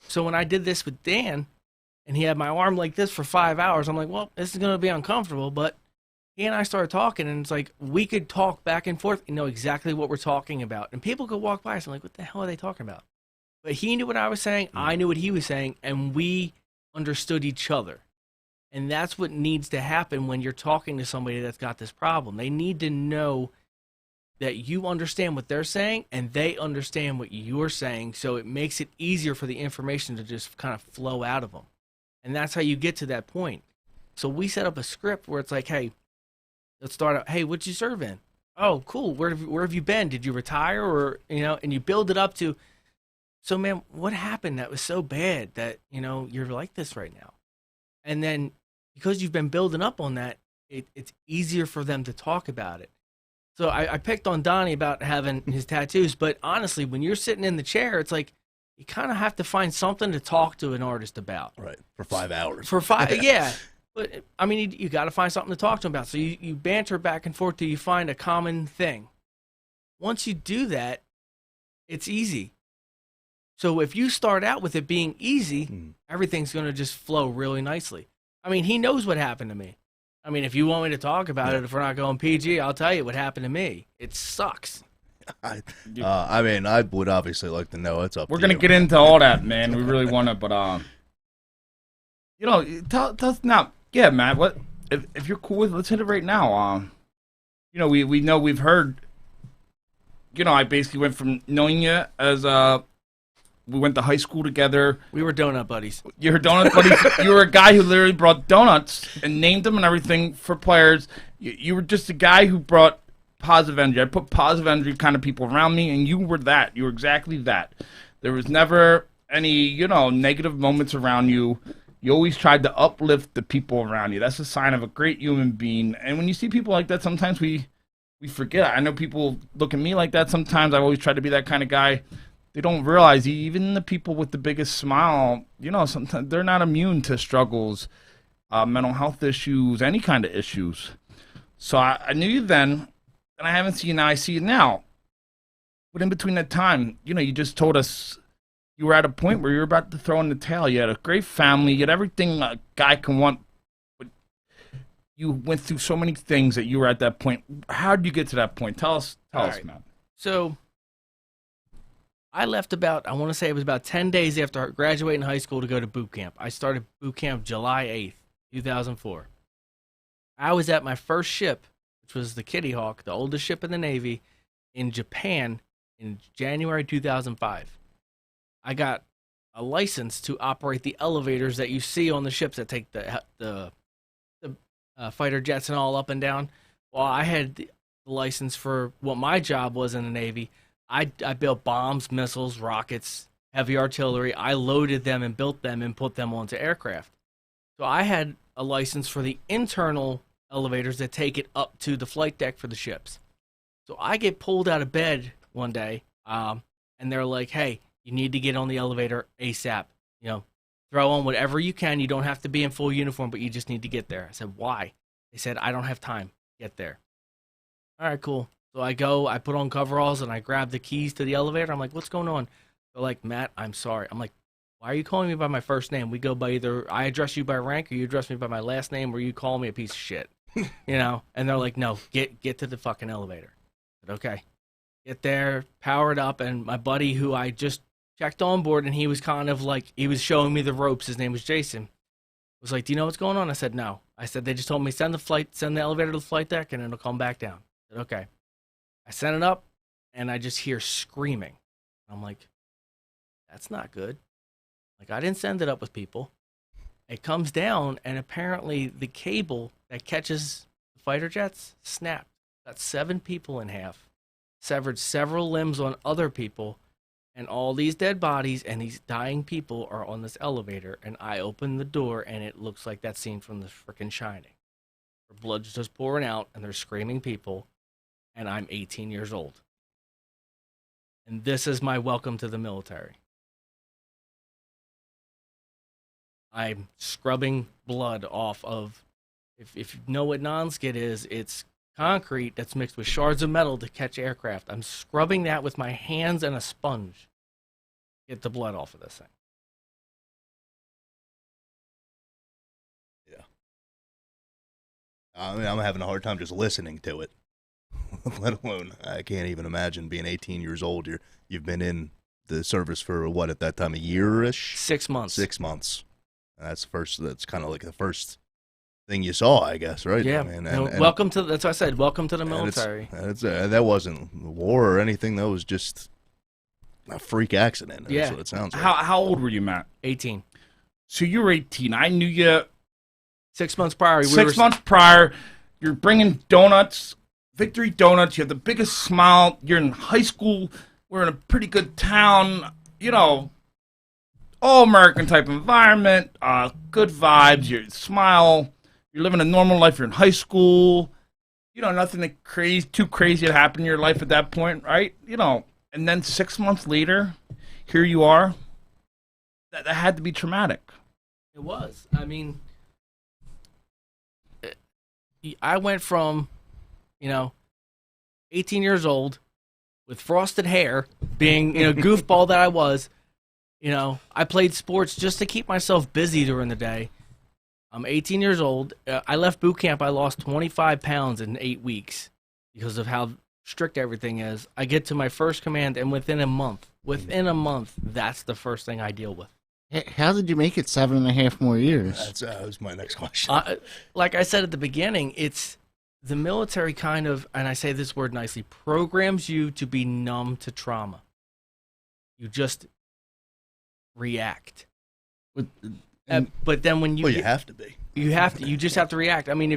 So when I did this with Dan, and he had my arm like this for 5 hours, I'm like, well, this is going to be uncomfortable. But he and I started talking, and it's like we could talk back and forth and know exactly what we're talking about. And people could walk by us and like, what the hell are they talking about? But he knew what I was saying, I knew what he was saying, and we understood each other. And that's what needs to happen when you're talking to somebody that's got this problem. They need to know that you understand what they're saying and they understand what you're saying, so it makes it easier for the information to just kind of flow out of them. And that's how you get to that point. So we set up a script where it's like, hey, let's start out, hey, what'd you serve in? Oh, cool. Where have you been? Did you retire? Or, and you build it up to, so man, what happened that was so bad that, you're like this right now? And then because you've been building up on that, it's easier for them to talk about it. So I picked on Donnie about having his tattoos, but honestly, when you're sitting in the chair, it's like you kind of have to find something to talk to an artist about. Right, for 5 hours. Yeah. But, I mean, you got to find something to talk to him about. So you banter back and forth till you find a common thing. Once you do that, it's easy. So if you start out with it being easy, everything's going to just flow really nicely. I mean, he knows what happened to me. I mean, if you want me to talk about it, if we're not going PG, I'll tell you what happened to me. It sucks. I mean, I would obviously like to know. It's up. We're gonna get into all that, man. We really want to, but tell us now. Yeah, Matt. What if you're cool with it? Let's hit it right now. We know we've heard. I basically went from knowing you as we went to high school together. We were donut buddies. You were donut buddies. You were a guy who literally brought donuts and named them and everything for players. You were just a guy who brought positive energy. I put positive energy kind of people around me, and you were that. You were exactly that. There was never any, negative moments around you. You always tried to uplift the people around you. That's a sign of a great human being. And when you see people like that, sometimes we forget. I know people look at me like that sometimes. I've always tried to be that kind of guy. They don't realize even the people with the biggest smile, sometimes they're not immune to struggles, mental health issues, any kind of issues. So I knew you then, and I haven't seen you now. I see you now. But in between that time, you just told us you were at a point where you were about to throw in the towel. You had a great family. You had everything a guy can want. But you went through so many things that you were at that point. How did you get to that point? Tell us, Matt. So I left I want to say it was about 10 days after graduating high school to go to boot camp. I started boot camp July 8th, 2004. I was at my first ship, which was the Kitty Hawk, the oldest ship in the Navy, in Japan in January 2005. I got a license to operate the elevators that you see on the ships that take the fighter jets and all up and down. Well, I had the license for what my job was in the Navy. I built bombs, missiles, rockets, heavy artillery. I loaded them and built them and put them onto aircraft. So I had a license for the internal elevators that take it up to the flight deck for the ships. So I get pulled out of bed one day, and they're like, hey, you need to get on the elevator ASAP. Throw on whatever you can. You don't have to be in full uniform, but you just need to get there. I said, why? They said, I don't have time. Get there. All right, cool. So I go, I put on coveralls, and I grab the keys to the elevator. I'm like, what's going on? They're like, Matt, I'm sorry. I'm like, why are you calling me by my first name? We go by either I address you by rank or you address me by my last name or you call me a piece of shit. And they're like, no, get to the fucking elevator. I said, okay. Get there, power it up, and my buddy who I just checked on board, and he was kind of like, he was showing me the ropes. His name was Jason. Was like, do you know what's going on? I said, no. I said, they just told me send the elevator to the flight deck, and it'll come back down. I said, okay. I sent it up, and I just hear screaming. I'm like, that's not good. Like, I didn't send it up with people. It comes down, and apparently the cable that catches the fighter jets snapped. Got 7 people in half. Severed several limbs on other people, and all these dead bodies and these dying people are on this elevator, and I open the door, and it looks like that scene from The frickin' Shining. Their blood's just pouring out, and they're screaming people, and I'm 18 years old. And this is my welcome to the military. I'm scrubbing blood off of, if you know what non-skid is, it's concrete that's mixed with shards of metal to catch aircraft. I'm scrubbing that with my hands and a sponge. Get the blood off of this thing. Yeah. I mean, I'm having a hard time just listening to it. Let alone, I can't even imagine being 18 years old. You've been in the service for what at that time, a year-ish? 6 months. 6 months. And that's kind of like the first thing you saw, I guess, right? Yeah. I mean, welcome to. That's what I said. Welcome to the military. That wasn't war or anything. That was just a freak accident. That's what it sounds like. How old were you, Matt? 18. So you were 18. I knew you 6 months prior. 6 months prior. You're bringing donuts, Victory Donuts. You have the biggest smile. You're in high school. We're in a pretty good town. You know, all American type environment. Good vibes. You smile. You're living a normal life. You're in high school. You know, nothing too crazy had happened in your life at that point, right? You know, and then 6 months later, here you are. That had to be traumatic. It was. I mean, I went from, 18 years old with frosted hair, being, goofball that I was. I played sports just to keep myself busy during the day. I'm 18 years old. I left boot camp. I lost 25 pounds in 8 weeks because of how strict everything is. I get to my first command, and within a month, that's the first thing I deal with. How did you make it 7.5 more years? That was my next question. Like I said at the beginning, it's the military kind of, and I say this word nicely, programs you to be numb to trauma. You just react. But then when you have to be. You have to. You just have to react. I mean,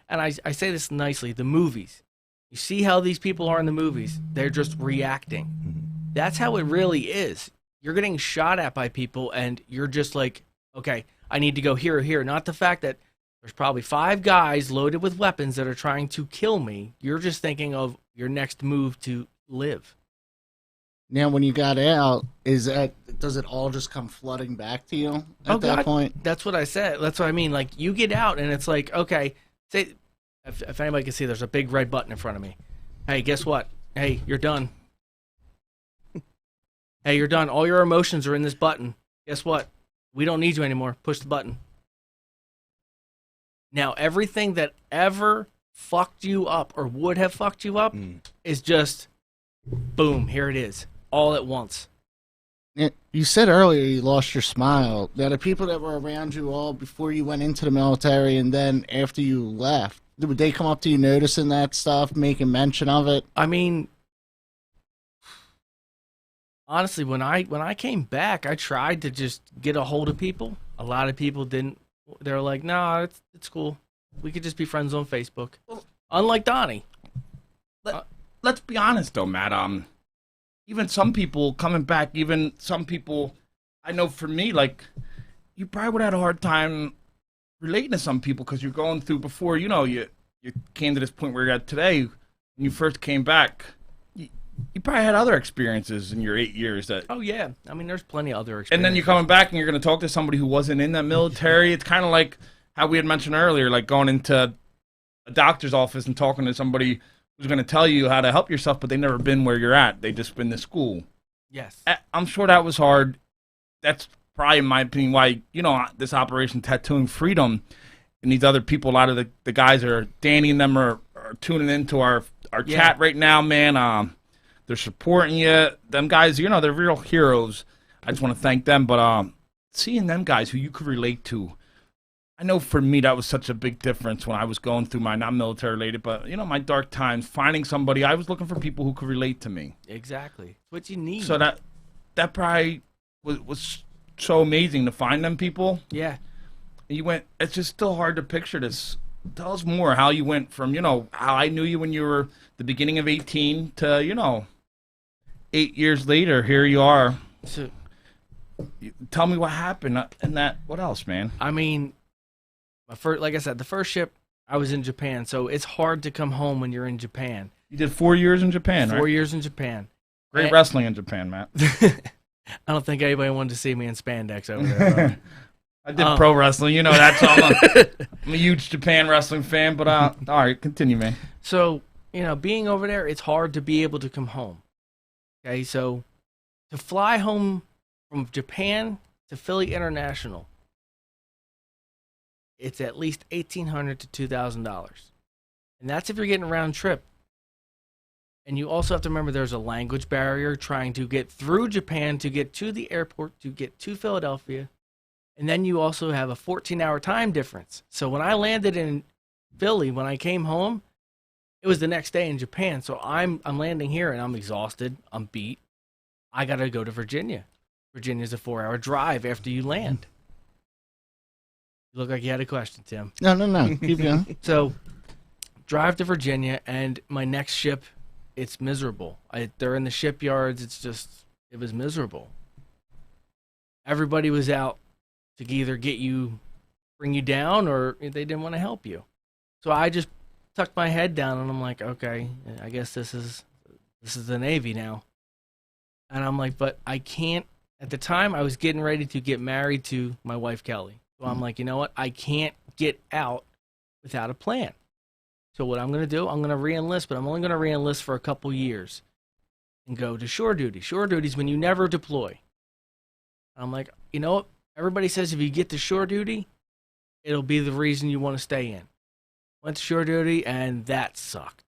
and I say this nicely, the movies. You see how these people are in the movies. They're just reacting. That's how it really is. You're getting shot at by people, and you're just like, okay, I need to go here or here. Not the fact that there's probably 5 guys loaded with weapons that are trying to kill me. You're just thinking of your next move to live. Now, when you got out, does it all just come flooding back to you at that point? That's what I said. That's what I mean. Like, you get out, and it's like, okay, say, if anybody can see, there's a big red button in front of me. Hey, guess what? Hey, you're done. Hey, you're done. All your emotions are in this button. Guess what? We don't need you anymore. Push the button. Now, everything that ever fucked you up or would have fucked you up is just, boom, here it is. All at once. You said earlier you lost your smile. Now, the people that were around you all before you went into the military and then after you left, would they come up to you noticing that stuff, making mention of it? I mean, honestly, when I came back, I tried to just get a hold of people. A lot of people didn't. They were like, "No, it's cool. We could just be friends on Facebook." Unlike Donnie. Let's be honest, though, Matt. Even some people coming back, even some people, I know for me, like, you probably would have had a hard time relating to some people because you're going through before, you came to this point where you're at today. When you first came back, you probably had other experiences in your 8 years that. Oh yeah, I mean, there's plenty of other experiences. And then you're coming back and you're going to talk to somebody who wasn't in the military. It's kind of like how we had mentioned earlier, like going into a doctor's office and talking to somebody who's going to tell you how to help yourself, but they've never been where you're at. They just been to school. Yes. I'm sure that was hard. That's probably, in my opinion, why, this Operation Tattooing Freedom and these other people, a lot of the guys are, Danny and them are tuning into our chat right now, man. They're supporting you. Them guys, they're real heroes. I just want to thank them. But seeing them guys who you could relate to, I know for me that was such a big difference when I was going through my, not military related, but, my dark times, finding somebody. I was looking for people who could relate to me. Exactly. It's what you need. So that probably was so amazing to find them people. Yeah. You went, it's just still hard to picture this. Tell us more how you went from, how I knew you when you were the beginning of 18 to, 8 years later, here you are. So, tell me what happened and what else, man? I mean, like I said, the first ship, I was in Japan, so it's hard to come home when you're in Japan. You did 4 years in Japan, right? 4 years in Japan. Great wrestling in Japan, Matt. I don't think anybody wanted to see me in spandex over there. I did pro wrestling, that's all. I'm a huge Japan wrestling fan, but all right, continue, man. So, being over there, it's hard to be able to come home. Okay, so to fly home from Japan to Philly International, it's at least $1,800 to $2,000, and that's if you're getting a round trip. And you also have to remember there's a language barrier trying to get through Japan to get to the airport to get to Philadelphia. And then you also have a 14-hour time difference. So when I landed in Philly, when I came home, it was the next day in Japan. So I'm landing here and I'm exhausted. I'm beat. I got to go to Virginia. Virginia's a 4-hour drive after you land. You look like you had a question, Tim. No. Keep going. So drive to Virginia, and my next ship, it's miserable. They're in the shipyards. It was miserable. Everybody was out to either bring you down, or they didn't want to help you. So I just tucked my head down, and I'm like, okay, I guess this is the Navy now. And I'm like, but I can't. At the time, I was getting ready to get married to my wife, Kelly. So I'm like, you know what? I can't get out without a plan. So what I'm going to do, I'm going to re-enlist, but I'm only going to re-enlist for a couple years and go to shore duty. Shore duty is when you never deploy. I'm like, you know what? Everybody says if you get to shore duty, it'll be the reason you want to stay in. Went to shore duty, and that sucked.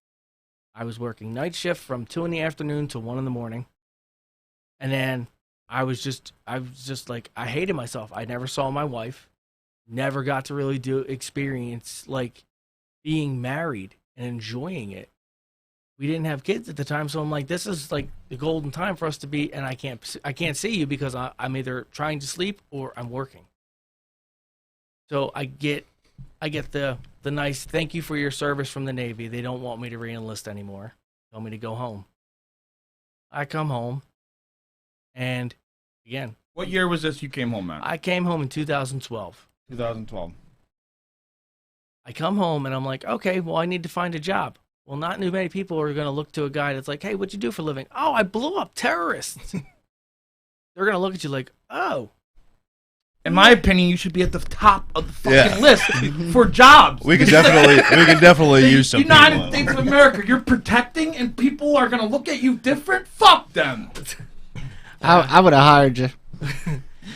I was working night shift from 2 in the afternoon to 1 in the morning. And then I was just like, I hated myself. I never saw my wife. Never got to really experience like being married and enjoying it. We didn't have kids at the time, so I'm like, this is like the golden time for us to be, and I can't see you because I'm either trying to sleep or I'm working. So I get the nice thank you for your service from the Navy. They don't want me to re-enlist anymore. They want me to go home. I come home, and again. What year was this you came home, man? I came home in 2012. 2012. I come home, and I'm like, okay, well, I need to find a job. Well, not too many people are going to look to a guy that's like, hey, what'd you do for a living? Oh, I blew up terrorists. They're going to look at you like, oh. In my opinion, you should be at the top of the fucking list for jobs. We can definitely use some United States of America, you're protecting, and people are going to look at you different? Fuck them. I would have hired you.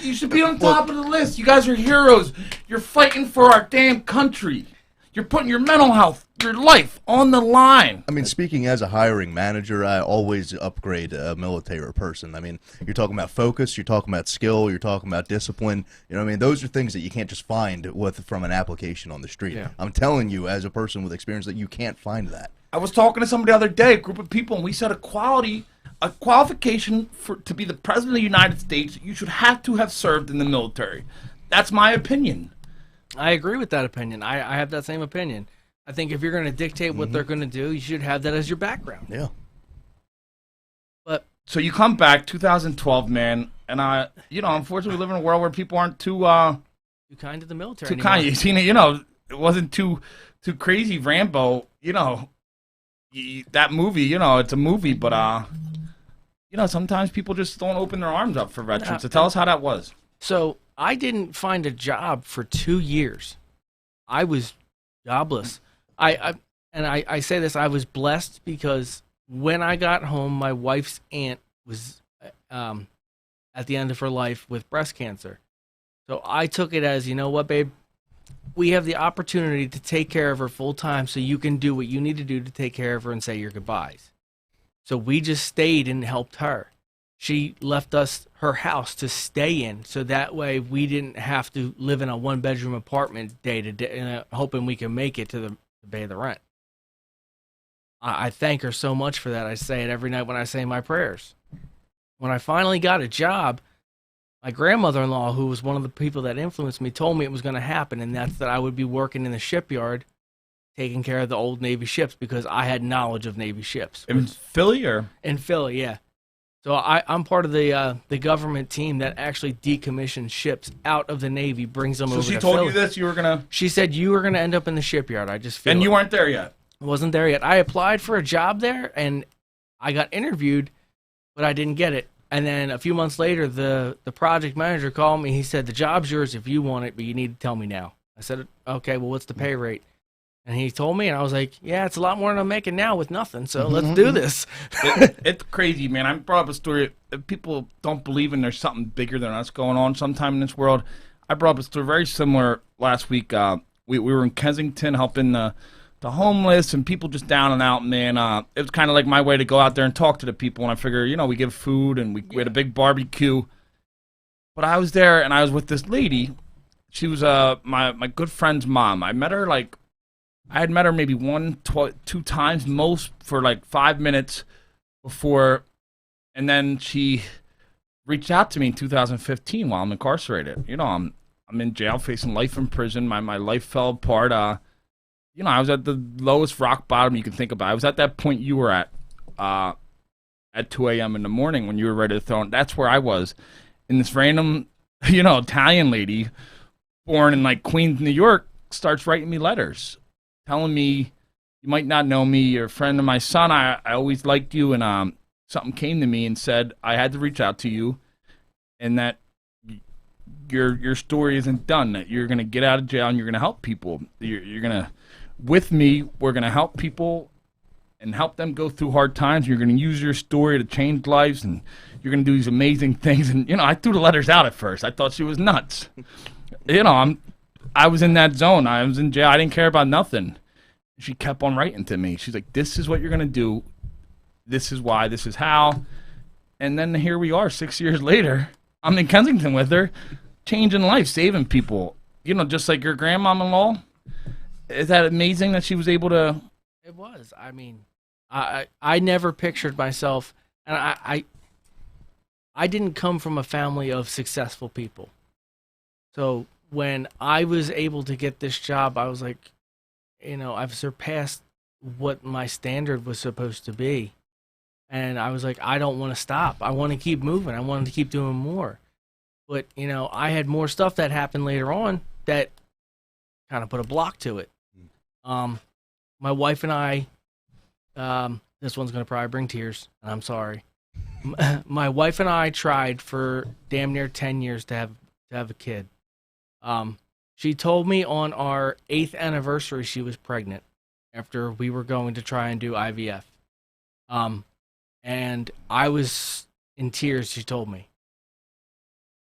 You should be on top of the list. You guys are heroes. You're fighting for our damn country. You're putting your mental health, your life on the line. I mean, speaking as a hiring manager, I always upgrade a military person. I mean, you're talking about focus, you're talking about skill, you're talking about discipline. You know what I mean? Those are things that you can't just find from an application on the street. Yeah. I'm telling you, as a person with experience, that you can't find that. I was talking to somebody the other day, a group of people, and we said a qualification to be the president of the United States, you should have to have served in the military. That's my opinion. I agree with that opinion. I have that same opinion. I think if you're going to dictate what they're going to do, you should have that as your background. Yeah. But so you come back 2012, man, and unfortunately, we live in a world where people aren't too kind to the military. Too kind. You seen it, it wasn't too crazy. Rambo, that movie, it's a movie, but sometimes people just don't open their arms up for veterans. So tell us how that was. So I didn't find a job for 2 years. I was jobless. I say this, I was blessed because when I got home, my wife's aunt was at the end of her life with breast cancer. So I took it as, you know what, babe? We have the opportunity to take care of her full time, so you can do what you need to do to take care of her and say your goodbyes. So we just stayed and helped her. She left us her house to stay in, so that way we didn't have to live in a one-bedroom apartment day to day, hoping we can make it to pay the rent. I thank her so much for that. I say it every night when I say my prayers. When I finally got a job, my grandmother-in-law, who was one of the people that influenced me, told me it was going to happen, and that's that I would be working in the shipyard taking care of the old Navy ships because I had knowledge of Navy ships. In Philly, or? In Philly, yeah. So I'm part of the government team that actually decommissions ships out of the Navy, brings them over to Philly. So she told you this, you were going to... She said you were going to end up in the shipyard. I just feel And you weren't there yet? I wasn't there yet. I applied for a job there, and I got interviewed, but I didn't get it. And then a few months later, the project manager called me. He said, the job's yours if you want it, but you need to tell me now. I said, okay, well, what's the pay rate? And he told me, and I was like, yeah, it's a lot more than I'm making now with nothing, so let's do this. It's crazy, man. I brought up a story. People don't believe in there's something bigger than us going on sometime in this world. I brought up a story very similar last week. We were in Kensington helping the the homeless and people just down and out, man. It was kind of like my way to go out there and talk to the people. And I figure, we give food and we had a big barbecue. But I was there and I was with this lady. She was my good friend's mom. I had met her maybe two times most for like 5 minutes before, and then she reached out to me in 2015 while I'm incarcerated. I'm in jail facing life in prison. My life fell apart. I was at the lowest rock bottom you can think about. I was at that point you were at 2 a.m. in the morning when you were ready to throw. That's where I was. And this random, Italian lady born in like Queens, New York, starts writing me letters telling me, you might not know me, you're a friend of my son. I always liked you. And something came to me and said I had to reach out to you and that your story isn't done, that you're going to get out of jail and you're going to help people. You're going to, with me, we're going to help people and help them go through hard times. You're going to use your story to change lives and you're going to do these amazing things. And, I threw the letters out at first. I thought she was nuts. I was in that zone. I was in jail. I didn't care about nothing. She kept on writing to me. She's like, this is what you're going to do. This is why. This is how. And then here we are 6 years later. I'm in Kensington with her, changing life, saving people. Just like your grandmom-in-law. Is that amazing that she was able to? It was. I mean, I never pictured myself, and I didn't come from a family of successful people. So when I was able to get this job, I was like, I've surpassed what my standard was supposed to be. And I was like, I don't want to stop. I want to keep moving. I wanted to keep doing more. But, I had more stuff that happened later on that kind of put a block to it. My wife and I, this one's going to probably bring tears, and I'm sorry. My wife and I tried for damn near 10 years to have a kid. She told me on our 8th anniversary she was pregnant after we were going to try and do IVF. And I was in tears, she told me.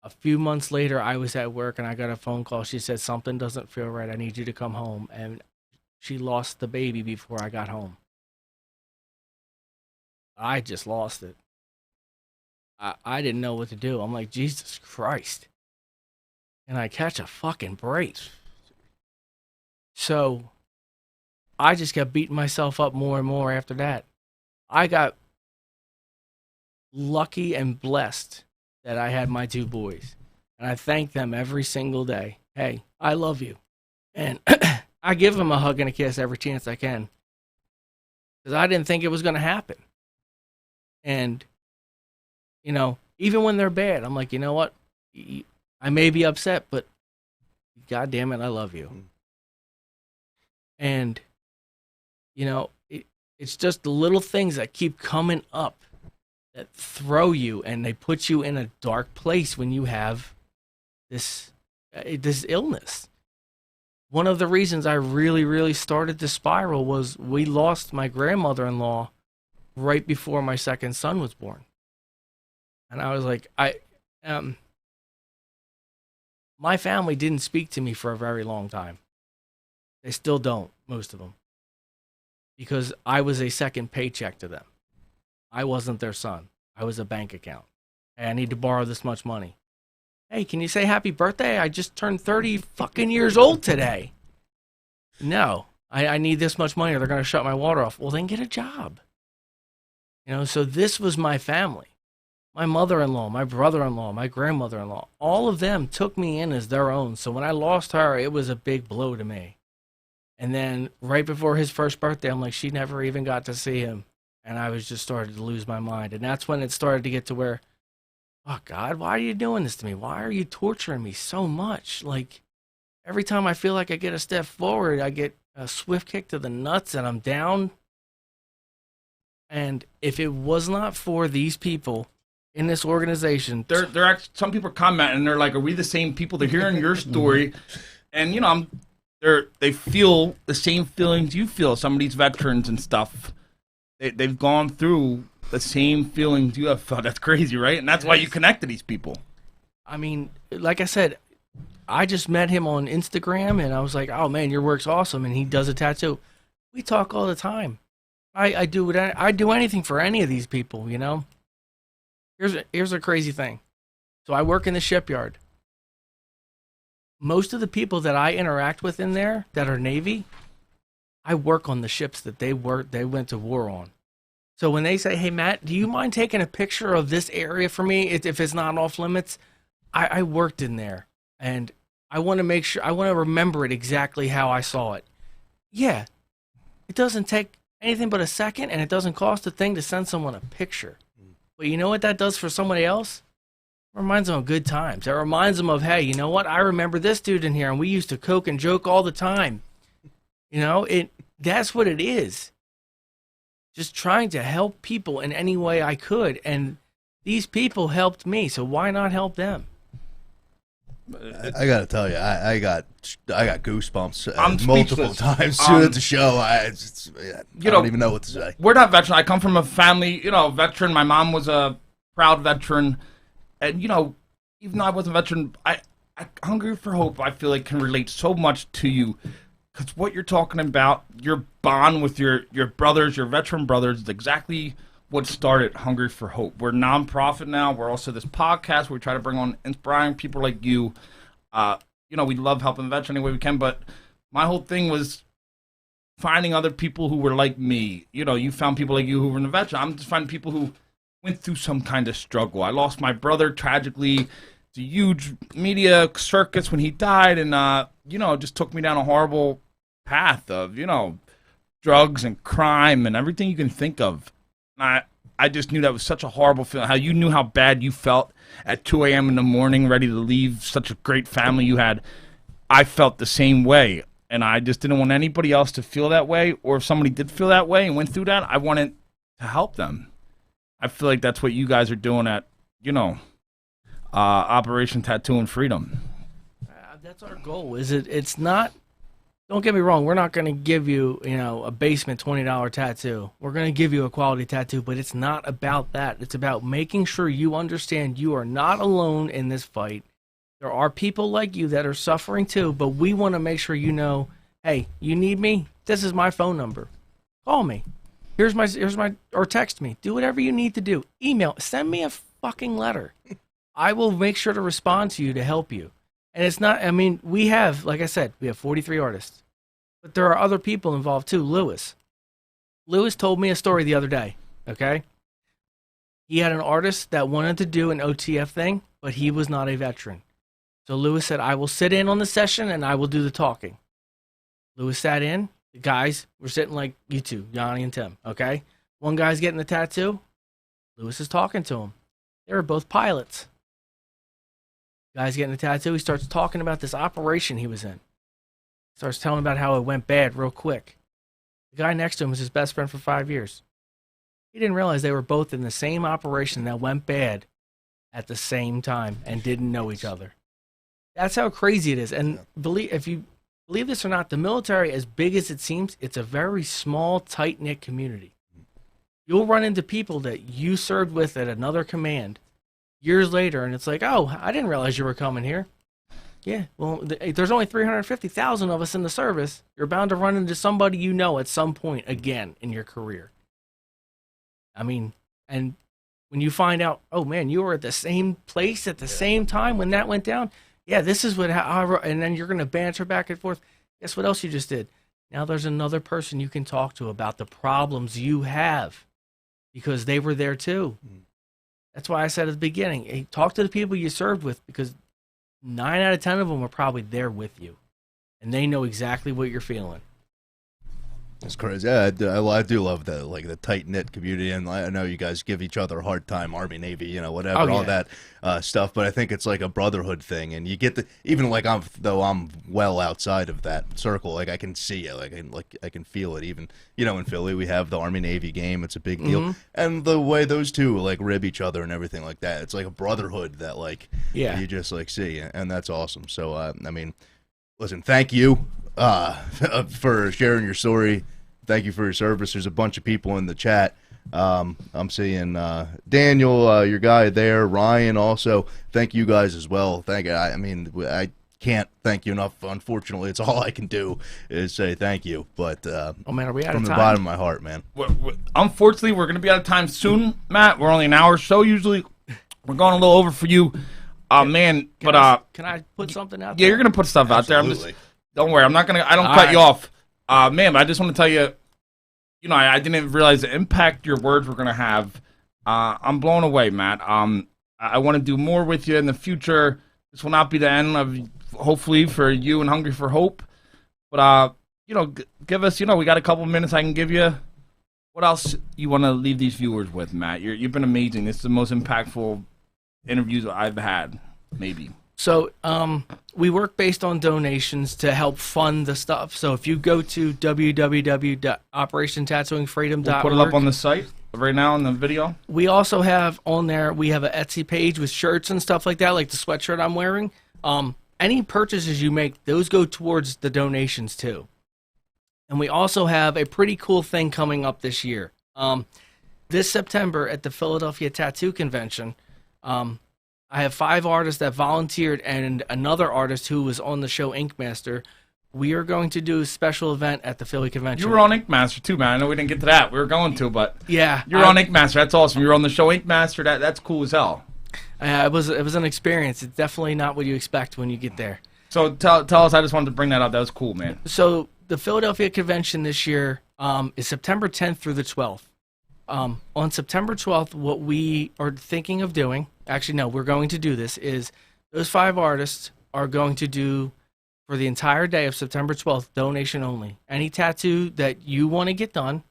A few months later, I was at work and I got a phone call. She said, something doesn't feel right. I need you to come home. And she lost the baby before I got home. I just lost it. I didn't know what to do. I'm like, Jesus Christ. And I catch a fucking break. So I just kept beating myself up more and more after that. I got lucky and blessed that I had my 2 boys. And I thank them every single day. Hey, I love you. And I give them a hug and a kiss every chance I can. Because I didn't think it was going to happen. And, even when they're bad, I'm like, you know what? I may be upset, but God damn it, I love you. And, it's just the little things that keep coming up that throw you and they put you in a dark place when you have this illness. One of the reasons I really, really started to spiral was we lost my grandmother-in-law right before my second son was born. And I was like, my family didn't speak to me for a very long time. They still don't, most of them. Because I was a second paycheck to them. I wasn't their son. I was a bank account. Hey, I need to borrow this much money. Hey, can you say happy birthday? I just turned 30 fucking years old today. No, I need this much money or they're going to shut my water off. Well, then get a job. So this was my family. My mother-in-law, my brother-in-law, my grandmother-in-law, all of them took me in as their own. So when I lost her, it was a big blow to me. And then right before his first birthday, I'm like, she never even got to see him. And I was just started to lose my mind. And that's when it started to get to where, oh, God, why are you doing this to me? Why are you torturing me so much? Like, every time I feel like I get a step forward, I get a swift kick to the nuts and I'm down. And if it was not for these people in this organization, they're actually, some people are commenting and they're like, are we the same people? They're hearing your story. And, they feel the same feelings you feel. Some of these veterans and stuff, they've gone through the same feelings you have felt. That's crazy, right? And that's why you connect to these people. I mean, like I said, I just met him on Instagram, and I was like, oh, man, your work's awesome, and he does a tattoo. We talk all the time. I do anything for any of these people, you know. Here's a crazy thing. So I work in the shipyard. Most of the people that I interact with in there that are Navy, I work on the ships that they went to war on. So when they say, "Hey Matt, do you mind taking a picture of this area for me if it's not off limits?" I worked in there, and I want to make sure, I want to remember it exactly how I saw it. Yeah, it doesn't take anything but a second, and it doesn't cost a thing to send someone a picture. But you know what that does for somebody else? It reminds them of good times. It reminds them of, hey, you know what? I remember this dude in here, and we used to coke and joke all the time. You know, that's what it is. Just trying to help people in any way I could, and these people helped me, so why not help them? I gotta tell you, I got goosebumps multiple times at the show. I don't even know what to say. We're not veteran. I come from a family, veteran. My mom was a proud veteran, and even though I wasn't a veteran, I Hungry for Hope, I feel like, can relate so much to you, because what you're talking about, your bond with your brothers, your veteran brothers, is exactly what started Hungry for Hope. We're a nonprofit now. We're also this podcast where we try to bring on inspiring people like you. We love helping the veterans any way we can, but my whole thing was finding other people who were like me. You found people like you who were in the veteran. I'm just finding people who went through some kind of struggle. I lost my brother tragically. It's a huge media circus when he died, and it just took me down a horrible path of drugs and crime and everything you can think of. I just knew that was such a horrible feeling. How you knew how bad you felt at 2 a.m. in the morning, ready to leave such a great family you had. I felt the same way, and I just didn't want anybody else to feel that way. Or if somebody did feel that way and went through that, I wanted to help them. I feel like that's what you guys are doing at, Operation Tattoo and Freedom. That's our goal. It's not. Don't get me wrong, we're not going to give you, a basement $20 tattoo. We're going to give you a quality tattoo, but it's not about that. It's about making sure you understand you are not alone in this fight. There are people like you that are suffering too, but we want to make sure you know, hey, you need me? This is my phone number. Call me. Here's my, or text me. Do whatever you need to do. Email. Send me a fucking letter. I will make sure to respond to you to help you. And it's not, we have, like I said, we have 43 artists. But there are other people involved too. Lewis told me a story the other day, okay? He had an artist that wanted to do an OTF thing, but he was not a veteran. So Lewis said, I will sit in on the session and I will do the talking. Lewis sat in. The guys were sitting like you two, Yanni and Tim, okay? One guy's getting the tattoo. Lewis is talking to him. They were both pilots. Guy's getting a tattoo. He starts talking about this operation he was in. Starts telling about how it went bad real quick. The guy next to him was his best friend for 5 years. He didn't realize they were both in the same operation that went bad at the same time and didn't know each other. That's how crazy it is. And if you believe this or not, the military, as big as it seems, it's a very small, tight-knit community. You'll run into people that you served with at another command years later, and it's like, oh, I didn't realize you were coming here. Yeah, well, there's only 350,000 of us in the service. You're bound to run into somebody you know at some point again in your career. And when you find out, oh man, you were at the same place at the same time when that went down. Yeah, this is and then you're going to banter back and forth. Guess what else you just did? Now there's another person you can talk to about the problems you have because they were there too. That's why I said at the beginning, hey, talk to the people you served with, because 9 out of 10 of them are probably there with you, and they know exactly what you're feeling. It's crazy. Yeah, I do love the tight knit community, and I know you guys give each other a hard time, Army, Navy, whatever, all that stuff. But I think it's like a brotherhood thing, and you get even like I'm well outside of that circle. Like I can see it, I can feel it. Even in Philly, we have the Army Navy game. It's a big deal, and the way those two rib each other and everything like that. It's like a brotherhood that you just see, and that's awesome. So listen, thank you. For sharing your story. Thank you for your service. There's a bunch of people in the chat. I'm seeing Daniel, your guy there, Ryan also. Thank you guys as well. Thank you. I can't thank you enough. Unfortunately, it's all I can do is say thank you. But oh man, are we out from of the time? bottom of my heart, man. Unfortunately, we're going to be out of time soon, Matt. We're only an hour or so usually. We're going a little over for you, man. Can I put something out there? Yeah, you're going to put stuff out there. Don't worry. I don't All cut you right. off. Man, but I just want to tell you, I didn't realize the impact your words were going to have. I'm blown away, Matt. I want to do more with you in the future. This will not be the end of, hopefully, for you and Hungry for Hope. But, give us, we got a couple minutes I can give you. What else you want to leave these viewers with, Matt? You've been amazing. This is the most impactful interviews I've had, maybe. So we work based on donations to help fund the stuff. So if you go to www.operationtattooingfreedom.org. We'll put it up on the site right now in the video. We also have on there, we have an Etsy page with shirts and stuff like that, like the sweatshirt I'm wearing. Any purchases you make, those go towards the donations too. And we also have a pretty cool thing coming up this year. This September at the Philadelphia Tattoo Convention, I have 5 artists that volunteered and another artist who was on the show Ink Master. We are going to do a special event at the Philly Convention. You were on Ink Master too, man. I know we didn't get to that. We were going to, but yeah, you're on Ink Master. That's awesome. You're on the show Ink Master. That's cool as hell. It was an experience. It's definitely not what you expect when you get there. So tell us. I just wanted to bring that up. That was cool, man. So the Philadelphia Convention this year is September 10th through the 12th. On September 12th, what we are thinking of doing, actually no, we're going to do this, is those 5 artists are going to do, for the entire day of September 12th, donation only. Any tattoo that you want to get done,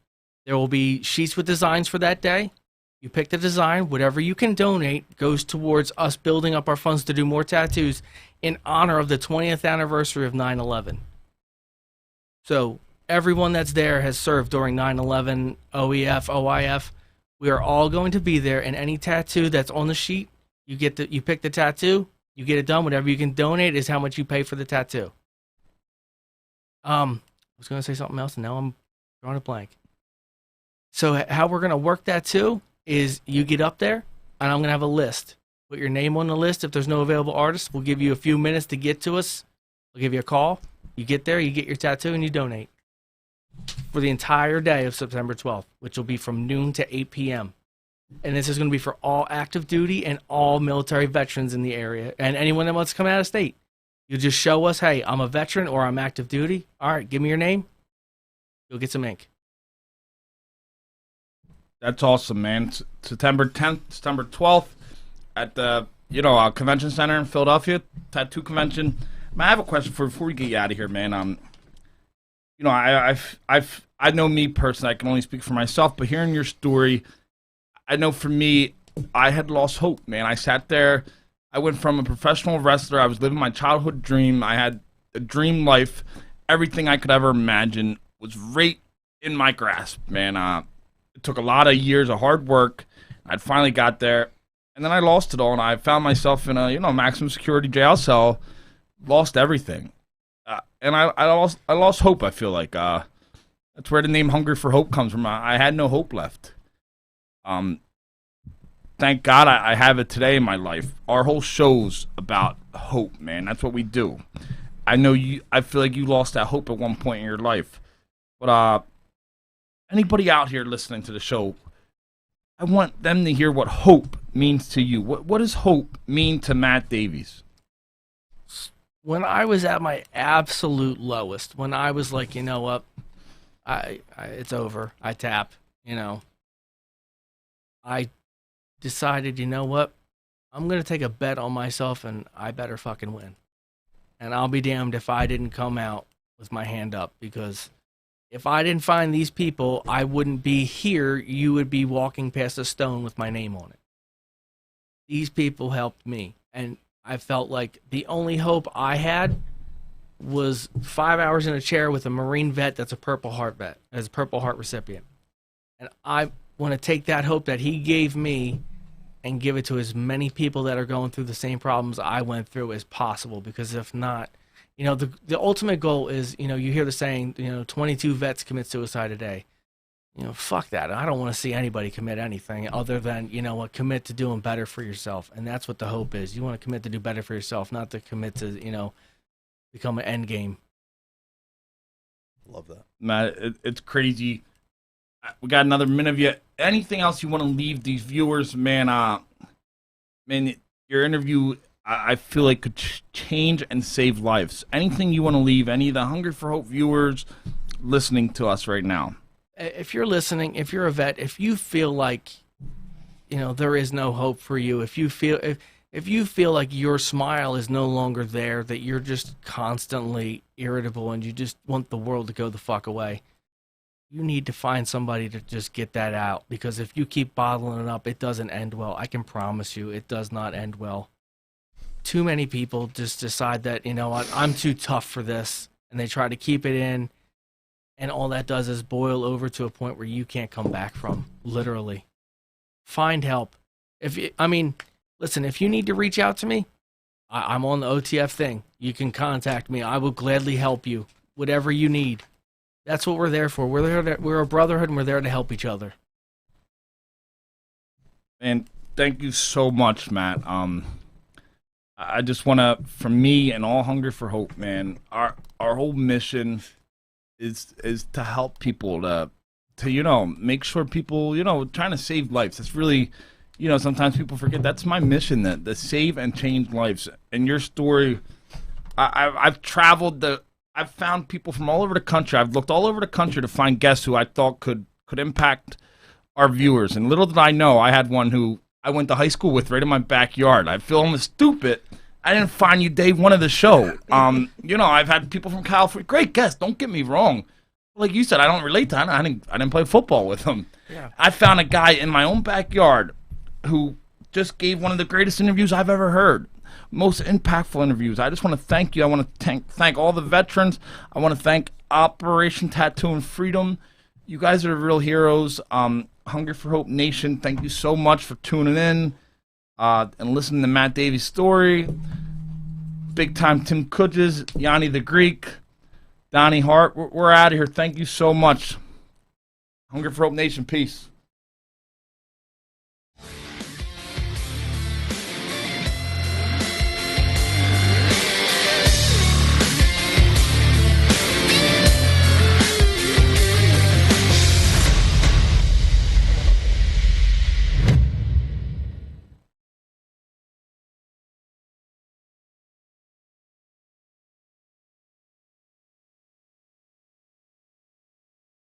there will be sheets with designs for that day. You pick the design, whatever you can donate goes towards us building up our funds to do more tattoos in honor of the 20th anniversary of 9/11. So everyone that's there has served during 9/11, OEF, OIF. We are all going to be there, and any tattoo that's on the sheet, you pick the tattoo, you get it done. Whatever you can donate is how much you pay for the tattoo. I was going to say something else, and now I'm drawing a blank. So how we're going to work that too is you get up there, and I'm going to have a list. Put your name on the list. If there's no available artists, we'll give you a few minutes to get to us. We'll give you a call. You get there, you get your tattoo, and you donate for the entire day of September 12th, which will be from noon to 8 p.m. And this is going to be for all active duty and all military veterans in the area and anyone that wants to come out of state. You just show us, hey, I'm a veteran or I'm active duty. All right, give me your name. You'll get some ink. That's awesome, man. September 10th, September 12th at the convention center in Philadelphia, tattoo convention. Man, I have a question before we get you out of here, man. I know me personally. I can only speak for myself, but hearing your story, I know for me, I had lost hope, man. I sat there. I went from a professional wrestler. I was living my childhood dream. I had a dream life. Everything I could ever imagine was right in my grasp, man. It took a lot of years of hard work. I'd finally got there, and then I lost it all, and I found myself in a maximum security jail cell. Lost everything, and I lost hope. I feel like that's where the name "Hungry for Hope" comes from. I had no hope left. Thank God I have it today in my life. Our whole show's about hope, man. That's what we do. I know you. I feel like you lost that hope at one point in your life, but anybody out here listening to the show, I want them to hear what hope means to you. What does hope mean to Matt Davies? When I was at my absolute lowest, when I was like, you know what, it's over. I tap, I decided, you know what, I'm going to take a bet on myself and I better fucking win. And I'll be damned if I didn't come out with my hand up, because if I didn't find these people, I wouldn't be here. You would be walking past a stone with my name on it. These people helped me. And I felt like the only hope I had was 5 hours in a chair with a Marine vet that's a Purple Heart vet, as a Purple Heart recipient. And I want to take that hope that he gave me and give it to as many people that are going through the same problems I went through as possible. Because if not, the ultimate goal is, you hear the saying, 22 vets commit suicide a day. Fuck that. I don't want to see anybody commit anything other than, commit to doing better for yourself. And that's what the hope is. You want to commit to do better for yourself, not to commit to, become an end game. Love that. Matt, it's crazy. We got another minute of you. Anything else you want to leave these viewers, man? Man, your interview, I feel like could change and save lives. Anything you want to leave? Any of the Hungry for Hope viewers listening to us right now? If you're listening, if you're a vet, if you feel like, there is no hope for you, if you feel like your smile is no longer there, that you're just constantly irritable and you just want the world to go the fuck away, you need to find somebody to just get that out, because if you keep bottling it up, it doesn't end well. I can promise you it does not end well. Too many people just decide that, I'm too tough for this, and they try to keep it in, and all that does is boil over to a point where you can't come back from, literally. Find help. Listen, if you need to reach out to me, I'm on the OTF thing. You can contact me. I will gladly help you. Whatever you need. That's what we're there for. We're a brotherhood, and we're there to help each other. And thank you so much, Matt. I just want to, from me and all Hungry for Hope, man, our whole mission is to help people, to make sure people, trying to save lives. That's really, sometimes people forget that's my mission, that to save and change lives. And your story, I've traveled I've found people from all over the country. I've looked all over the country to find guests who I thought could impact our viewers. And little did I know, I had one who I went to high school with right in my backyard. I feel almost stupid. I didn't find you day one of the show. I've had people from California, great guests, don't get me wrong. Like you said, I don't relate to them. I didn't play football with them. Yeah. I found a guy in my own backyard who just gave one of the greatest interviews I've ever heard. Most impactful interviews. I just want to thank you. I want to thank all the veterans. I want to thank Operation Tattoo and Freedom. You guys are real heroes. Hungry for Hope Nation, thank you so much for tuning in and listening to Matt Davies' story. Big time Tim Kudges, Yanni the Greek, Donnie Hart. We're out of here. Thank you so much. Hungry for Hope Nation, peace.